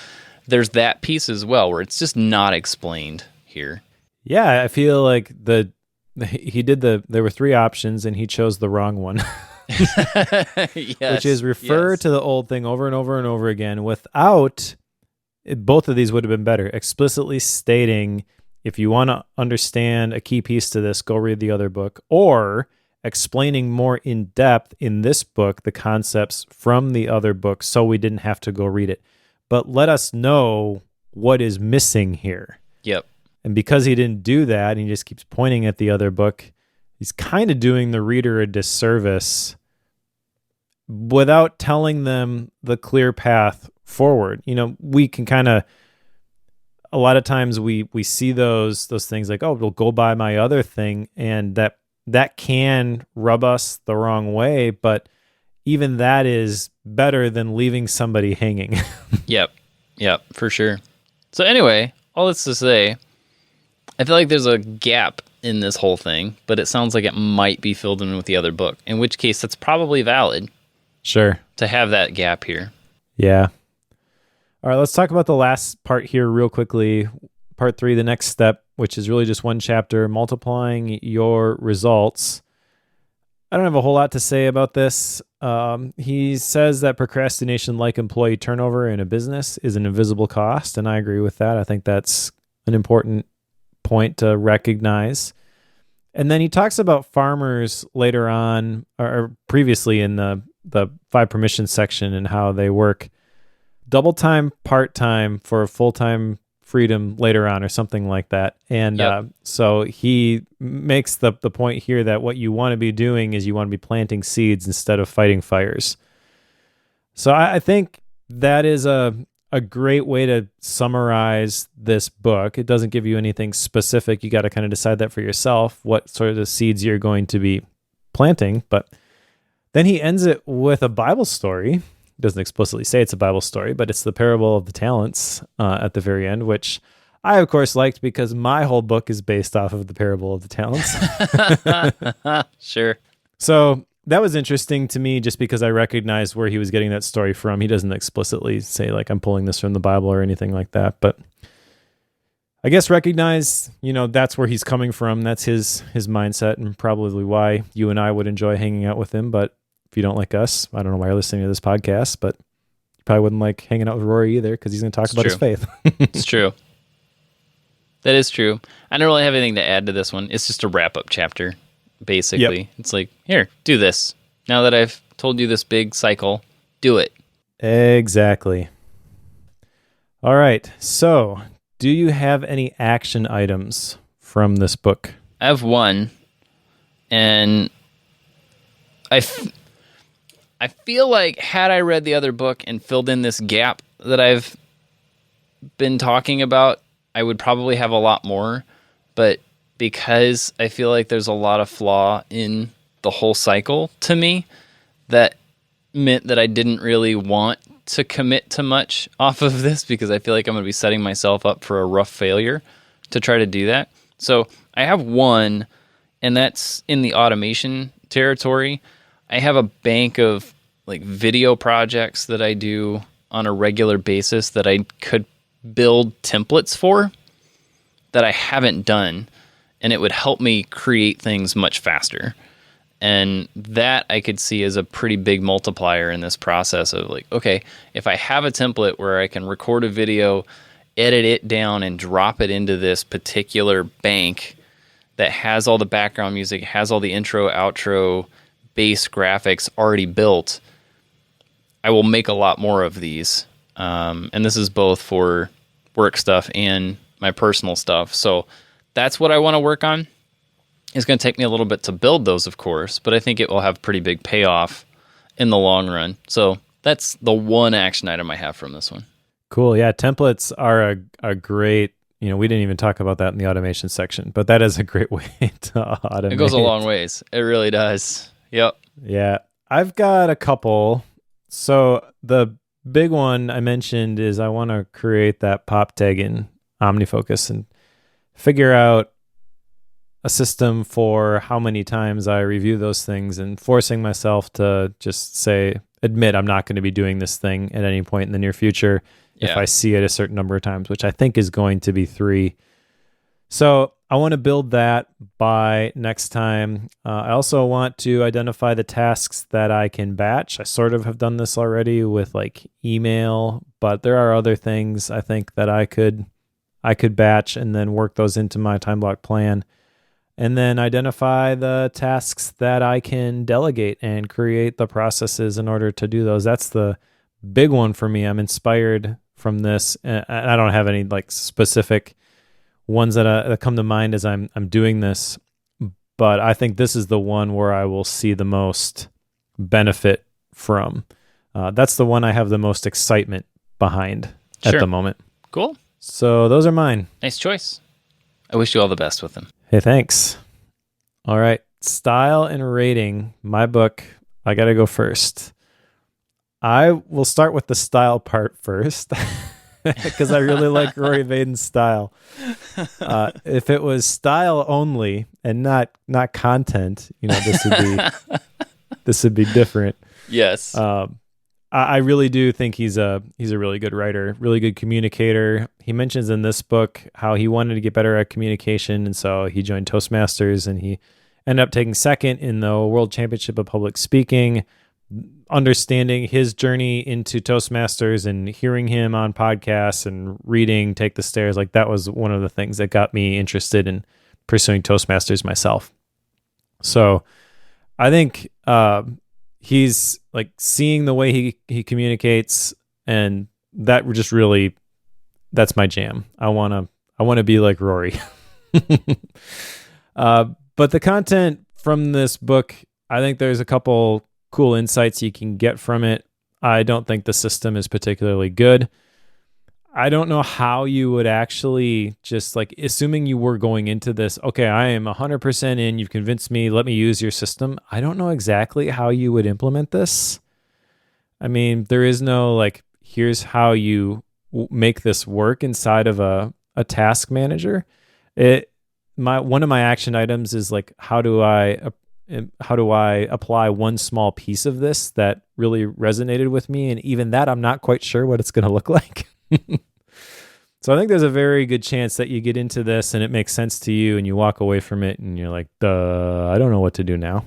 there's that piece as well where it's just not explained here. Yeah, I feel like there were 3 options and he chose the wrong one. Yes, which is refer to the old thing over and over and over again without, both of these would have been better, explicitly stating, if you want to understand a key piece to this, go read the other book, or explaining more in depth in this book the concepts from the other book so we didn't have to go read it. But let us know what is missing here. Yep. And because he didn't do that, and he just keeps pointing at the other book, he's kind of doing the reader a disservice without telling them the clear path forward. You know, we can kind of, a lot of times we see those things like, oh, we'll go buy my other thing, and that can rub us the wrong way, but even that is better than leaving somebody hanging. Yep, for sure. So anyway, all this to say, I feel like there's a gap in this whole thing, but it sounds like it might be filled in with the other book, in which case that's probably valid. Sure. To have that gap here. Yeah. All right, let's talk about the last part here real quickly. Part 3, the next step, which is really just one chapter, multiplying your results. I don't have a whole lot to say about this. He says that procrastination, like employee turnover in a business, is an invisible cost, and I agree with that. I think that's an important point to recognize. And then he talks about farmers later on, or previously in the 5 permissions section, and how they work double time, part time for full time freedom later on, or something like that. And so he makes the point here that what you want to be doing is you want to be planting seeds instead of fighting fires. So I think that is a great way to summarize this book. It doesn't give you anything specific. You got to kind of decide that for yourself, what sort of seeds you're going to be planting. But then he ends it with a Bible story. He doesn't explicitly say it's a Bible story, but it's the parable of the talents at the very end, which I, of course, liked because my whole book is based off of the parable of the talents. Sure. So that was interesting to me just because I recognized where he was getting that story from. He doesn't explicitly say, like, I'm pulling this from the Bible or anything like that, but I guess recognize, that's where he's coming from. That's his mindset, and probably why you and I would enjoy hanging out with him. But if you don't like us, I don't know why you're listening to this podcast, but you probably wouldn't like hanging out with Rory either because he's going to talk about his faith. It's true. That is true. I don't really have anything to add to this one. It's just a wrap-up chapter, basically. Yep. It's like, here, do this. Now that I've told you this big cycle, do it. Exactly. All right. So, do you have any action items from this book? I have one, and I feel like had I read the other book and filled in this gap that I've been talking about, I would probably have a lot more. But because I feel like there's a lot of flaw in the whole cycle to me, that meant that I didn't really want to commit to much off of this because I feel like I'm going to be setting myself up for a rough failure to try to do that. So I have one, and that's in the automation territory. I have a bank of like video projects that I do on a regular basis that I could build templates for that I haven't done, and it would help me create things much faster. And that I could see as a pretty big multiplier in this process of like, okay, if I have a template where I can record a video, edit it down, and drop it into this particular bank that has all the background music, has all the intro, outro, base graphics already built, I will make a lot more of these. And this is both for work stuff and my personal stuff. So that's what I want to work on. It's going to take me a little bit to build those, of course, but I think it will have pretty big payoff in the long run. So that's the one action item I have from this one. Cool. Yeah, templates are a great, we didn't even talk about that in the automation section, but that is a great way to automate. It goes a long ways. It really does. Yep. Yeah. I've got a couple. So the big one I mentioned is I want to create that pop tag in OmniFocus and figure out a system for how many times I review those things, and forcing myself to just admit I'm not going to be doing this thing at any point in the near future if I see it a certain number of times, which I think is going to be 3. So I want to build that by next time. I also want to identify the tasks that I can batch. I sort of have done this already with like email, but there are other things I think that I could batch and then work those into my time block plan. And then identify the tasks that I can delegate and create the processes in order to do those. That's the big one for me. I'm inspired from this. And I don't have any like specific ones that come to mind as I'm doing this, but I think this is the one where I will see the most benefit from. That's the one I have the most excitement behind at the moment. Cool. So those are mine. Nice choice. I wish you all the best with them. Hey, thanks. All right. Style and rating. My book. I got to go first. I will start with the style part first because I really like Rory Vaden's style. If it was style only and not content, this would be different. Yes. I really do think he's a really good writer, really good communicator. He mentions in this book how he wanted to get better at communication, and so he joined Toastmasters, and he ended up taking second in the World Championship of Public Speaking. Understanding his journey into Toastmasters and hearing him on podcasts and reading Take the Stairs, like that was one of the things that got me interested in pursuing Toastmasters myself. So I think he's like seeing the way he communicates, and that just really, that's my jam. I want to be like Rory. But the content from this book, I think there's a couple cool insights you can get from it. I don't think the system is particularly good. I don't know how you would actually just like, assuming you were going into this, okay, I am 100% in, you've convinced me, let me use your system. I don't know exactly how you would implement this. I mean, there is no like, here's how you make this work inside of a task manager. One of my action items is like, how do I apply one small piece of this that really resonated with me? And even that, I'm not quite sure what it's going to look like. So I think there's a very good chance that you get into this and it makes sense to you and you walk away from it and you're like, I don't know what to do now.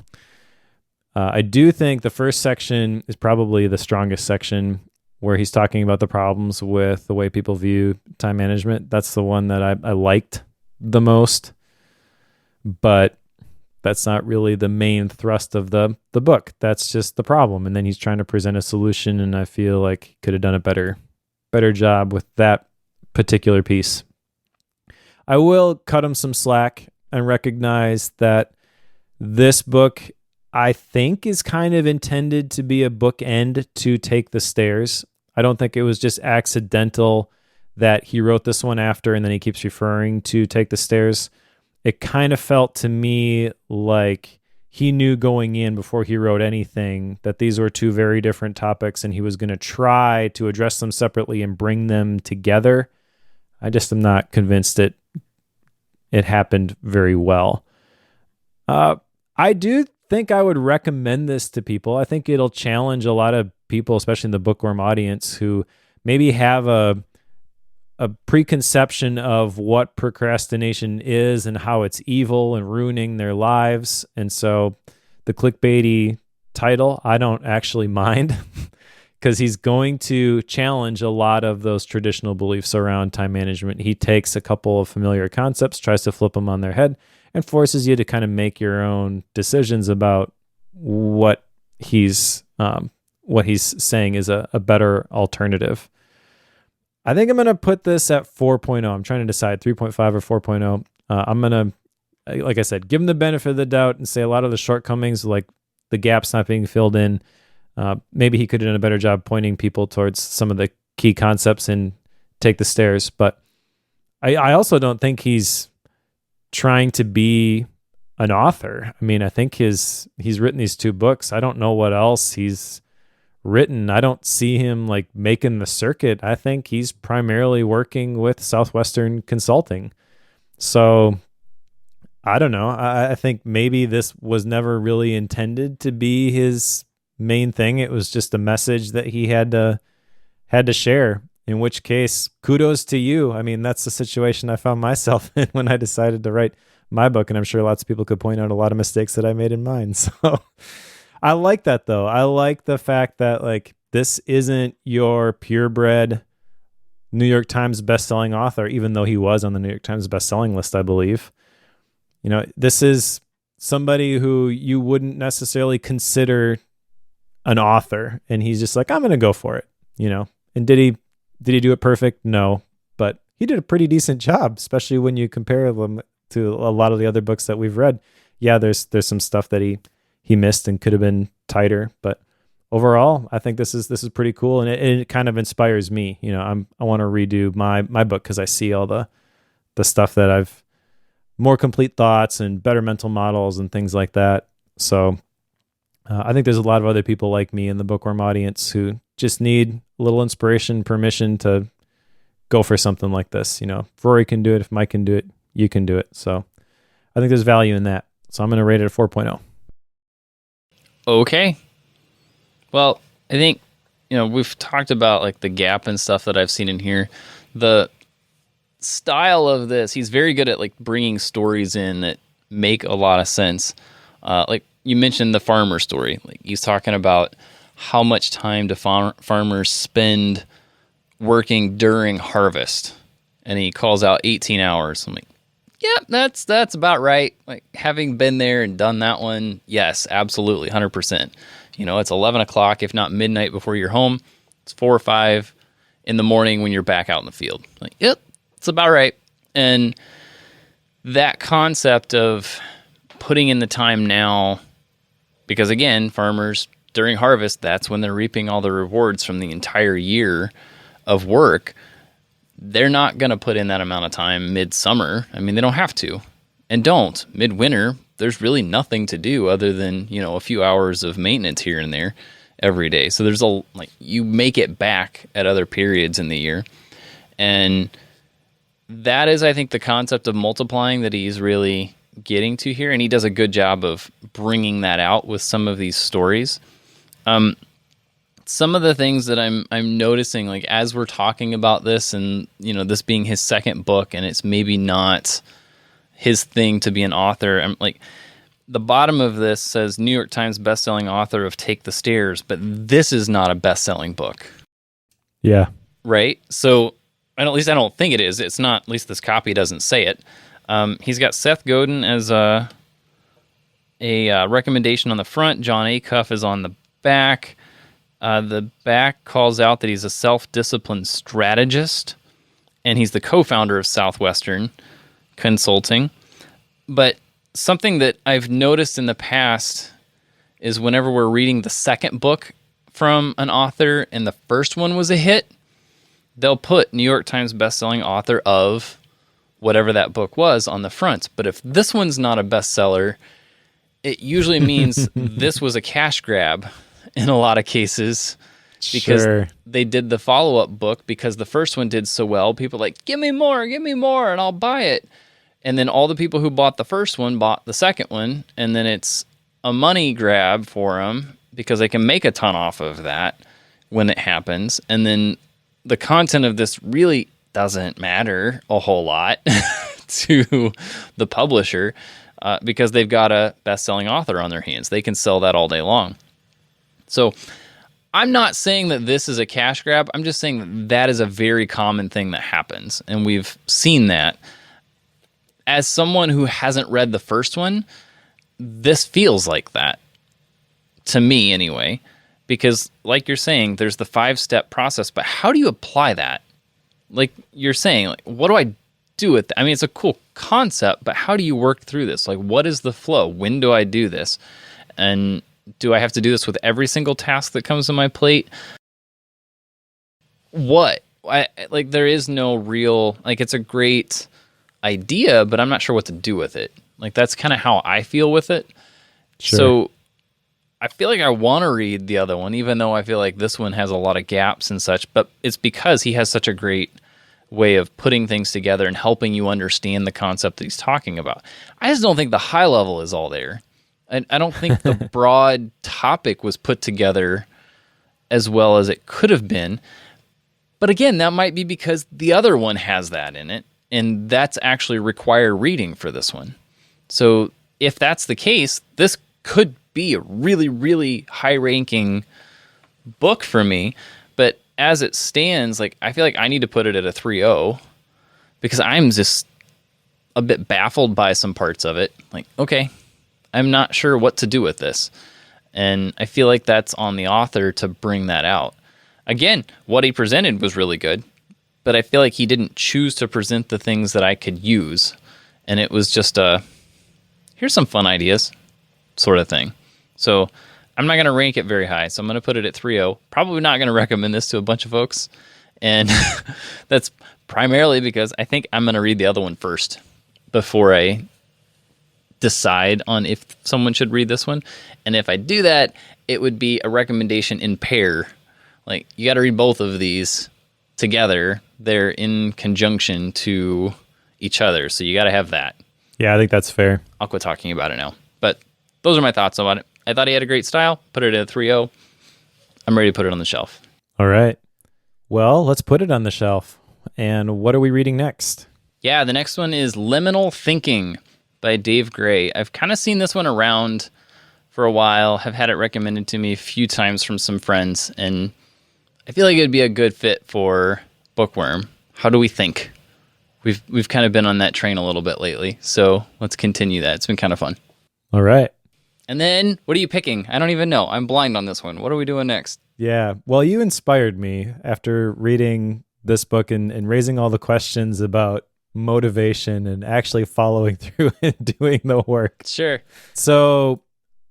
I do think the first section is probably the strongest section, where he's talking about the problems with the way people view time management. That's the one that I liked the most, but that's not really the main thrust of the book. That's just the problem. And then he's trying to present a solution, and I feel like he could have done a better job with that particular piece. I will cut him some slack and recognize that this book, I think, is kind of intended to be a bookend to Take the Stairs. I don't think it was just accidental that he wrote this one after and then he keeps referring to Take the Stairs. It kind of felt to me like he knew going in before he wrote anything that these were two very different topics and he was going to try to address them separately and bring them together. I just am not convinced it happened very well. I do think I would recommend this to people. I think it'll challenge a lot of people, especially in the bookworm audience, who maybe have a preconception of what procrastination is and how it's evil and ruining their lives. And so the clickbaity title, I don't actually mind because he's going to challenge a lot of those traditional beliefs around time management. He takes a couple of familiar concepts, tries to flip them on their head, and forces you to kind of make your own decisions about what he's saying is a better alternative. I think I'm going to put this at 4.0. I'm trying to decide 3.5 or 4.0. I'm going to, like I said, give him the benefit of the doubt and say a lot of the shortcomings, like the gaps not being filled in, maybe he could have done a better job pointing people towards some of the key concepts and take the stairs. But I also don't think he's trying to be an author. I mean, I think he's written these 2 books. I don't know what else he's written. I don't see him like making the circuit. I think he's primarily working with Southwestern Consulting. So I don't know. I think maybe this was never really intended to be his main thing. It was just a message that he had to share, in which case kudos to you. I mean, that's the situation I found myself in when I decided to write my book, and I'm sure lots of people could point out a lot of mistakes that I made in mine. So I like that, though. I like the fact that like this isn't your purebred New York Times bestselling author, even though he was on the New York Times bestselling list, I believe. You know, this is somebody who you wouldn't necessarily consider an author, and he's just like, I'm going to go for it, you know. And did he do it perfect? No, but he did a pretty decent job, especially when you compare them to a lot of the other books that we've read. Yeah, there's some stuff that he missed and could have been tighter, but overall, I think this is pretty cool, and it kind of inspires me. You know, I want to redo my book because I see all the stuff that I've more complete thoughts and better mental models and things like that. So I think there's a lot of other people like me in the bookworm audience who just need a little inspiration, permission to go for something like this. You know, if Rory can do it, if Mike can do it, you can do it. So I think there's value in that. So I'm going to rate it a 4.0. Okay. Well, I think, you know, we've talked about like the gap and stuff that I've seen in here. The style of this, he's very good at like bringing stories in that make a lot of sense. Like you mentioned the farmer story. Like he's talking about how much time do farmers spend working during harvest, and he calls out 18 hours. I'm like, yeah, that's about right. Like having been there and done that one, yes, absolutely, 100%. You know, it's 11 o'clock, if not midnight before you're home. It's 4 or 5 in the morning when you're back out in the field. Like, yep, it's about right. And that concept of putting in the time now, because again, farmers during harvest, that's when they're reaping all the rewards from the entire year of work. They're not going to put in that amount of time midsummer. I mean, they don't have to, and don't. Midwinter, there's really nothing to do other than, you know, a few hours of maintenance here and there every day. So there's you make it back at other periods in the year. And that is, I think, the concept of multiplying that he's really getting to here. And he does a good job of bringing that out with some of these stories. Some of the things that I'm noticing, like as we're talking about this, and you know, this being his second book, and it's maybe not his thing to be an author. I'm like, the bottom of this says New York Times bestselling author of Take the Stairs, but this is not a bestselling book. Yeah. Right. So, and at least I don't think it is. It's not. At least this copy doesn't say it. He's got Seth Godin as a recommendation on the front. John Acuff is on the back. The back calls out that he's a self-disciplined strategist, and he's the co-founder of Southwestern Consulting. But something that I've noticed in the past is whenever we're reading the second book from an author and the first one was a hit, they'll put New York Times bestselling author of whatever that book was on the front. But if this one's not a bestseller, it usually means this was a cash grab in a lot of cases, because they did the follow-up book because the first one did so well. People are like, give me more, and I'll buy it. And then all the people who bought the first one bought the second one, and then it's a money grab for them because they can make a ton off of that when it happens. And then the content of this really doesn't matter a whole lot to the publisher. because they've got a best-selling author on their hands. They can sell that all day long. So I'm not saying that this is a cash grab. I'm just saying that that is a very common thing that happens, and we've seen that. As someone who hasn't read the first one, this feels like that, to me anyway, because like you're saying, there's the 5-step process, but how do you apply that? Like you're saying, like, what do I do with that? I mean, it's a cool concept, but how do you work through this? Like, what is the flow? When do I do this? And do I have to do this with every single task that comes to my plate? There is no real, like, it's a great idea, but I'm not sure what to do with it. Like, that's kind of how I feel with it. Sure. So I feel like I want to read the other one, even though I feel like this one has a lot of gaps and such, but it's because he has such a great way of putting things together and helping you understand the concept that he's talking about. I just don't think the high level is all there. I don't think the broad topic was put together as well as it could have been. But again, that might be because the other one has that in it, and that's actually required reading for this one. So if that's the case, this could be a really, really high-ranking book for me. But as it stands, like, I feel like I need to put it at a 3.0 because I'm just a bit baffled by some parts of it. Like, okay, I'm not sure what to do with this. And I feel like that's on the author to bring that out. Again, what he presented was really good, but I feel like he didn't choose to present the things that I could use. And it was just here's some fun ideas sort of thing. So I'm not going to rank it very high. So I'm going to put it at 3.0. Probably not going to recommend this to a bunch of folks. And that's primarily because I think I'm going to read the other one first before I decide on if someone should read this one. And if I do that, it would be a recommendation in pair. Like, you got to read both of these together. They're in conjunction to each other. So you got to have that. Yeah, I think that's fair. I'll quit talking about it now. But those are my thoughts about it. I thought he had a great style. Put it at a 3.0. I'm ready to put it on the shelf. All right. Well, let's put it on the shelf. And what are we reading next? Yeah, the next one is Liminal Thinking by Dave Gray. I've kind of seen this one around for a while. Have had it recommended to me a few times from some friends, and I feel like it'd be a good fit for Bookworm. How do we think? We've kind of been on that train a little bit lately, so let's continue that. It's been kind of fun. All right. And then, what are you picking? I don't even know. I'm blind on this one. What are we doing next? Yeah, well, you inspired me after reading this book and raising all the questions about motivation and actually following through and doing the work. Sure. So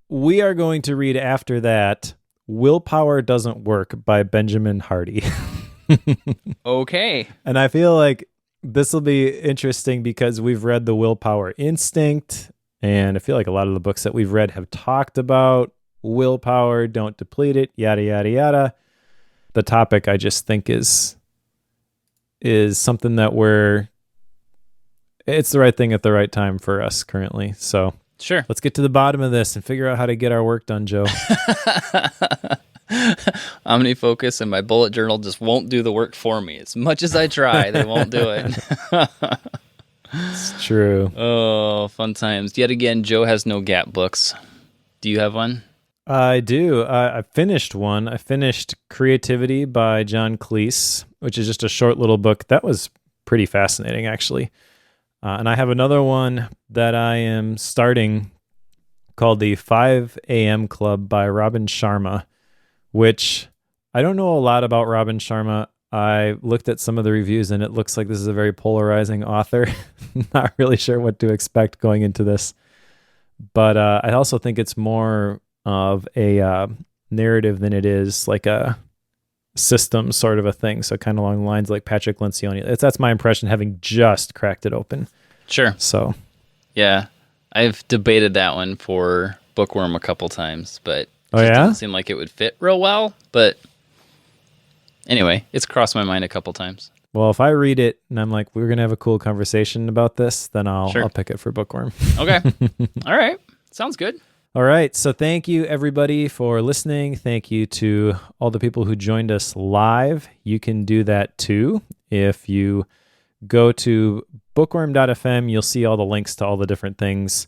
we are going to read after that Willpower Doesn't Work by Benjamin Hardy. Okay. And I feel like this will be interesting because we've read The Willpower Instinct, and I feel like a lot of the books that we've read have talked about willpower, don't deplete it, yada, yada, yada. The topic, I just think, is something that it's the right thing at the right time for us currently. So sure, let's get to the bottom of this and figure out how to get our work done, Joe. OmniFocus and my bullet journal just won't do the work for me. As much as I try, they won't do it. It's true. Oh, fun times. Yet again, Joe has no Gap books. Do you have one? I do. I finished one. I finished Creativity by John Cleese, which is just a short little book. That was pretty fascinating, actually. And I have another one that I am starting called the 5 a.m. Club by Robin Sharma, which I don't know a lot about Robin Sharma. I looked at some of the reviews and it looks like this is a very polarizing author. Not really sure what to expect going into this. But I also think it's more of a narrative than it is like a system sort of a thing. So kind of along the lines like Patrick Lencioni. That's my impression, having just cracked it open. Sure. So, yeah, I've debated that one for Bookworm a couple times, but it doesn't seem like it would fit real well. But anyway, it's crossed my mind a couple times. Well, if I read it and I'm like, we're going to have a cool conversation about this, then I'll pick it for Bookworm. Okay. All right. Sounds good. All right. So thank you, everybody, for listening. Thank you to all the people who joined us live. You can do that, too. If you go to bookworm.fm, you'll see all the links to all the different things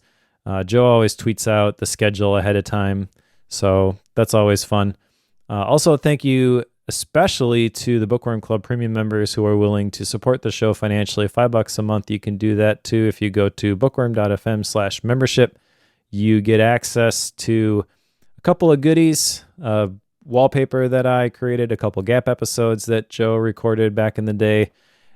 Joe always tweets out the schedule ahead of time, so that's always fun. Also, thank you especially to the Bookworm Club premium members who are willing to support the show financially. $5 a month. You can do that too if you go to bookworm.fm/membership. You get access to a couple of goodies, wallpaper that I created, a couple Gap episodes that Joe recorded back in the day,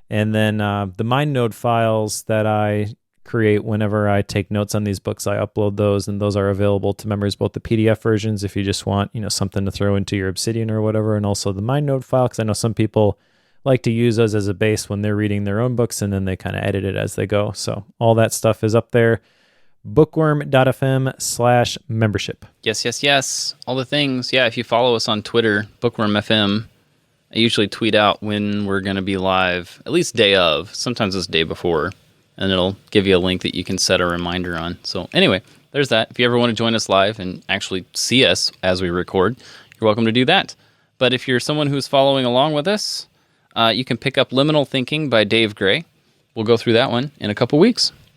and then the MindNode files that I create whenever I take notes on these books. I upload those, and those are available to members, both the PDF versions if you just want, something to throw into your Obsidian or whatever, and also the MindNode file, because I know some people like to use those as a base when they're reading their own books, and then they kind of edit it as they go. So all that stuff is up there. Bookworm.fm/membership. Yes. All the things. Yeah, if you follow us on Twitter, BookwormFM, I usually tweet out when we're going to be live, at least day of. Sometimes it's day before. And it'll give you a link that you can set a reminder on. So anyway, there's that. If you ever want to join us live and actually see us as we record, you're welcome to do that. But if you're someone who's following along with us, you can pick up Liminal Thinking by Dave Gray. We'll go through that one in a couple weeks.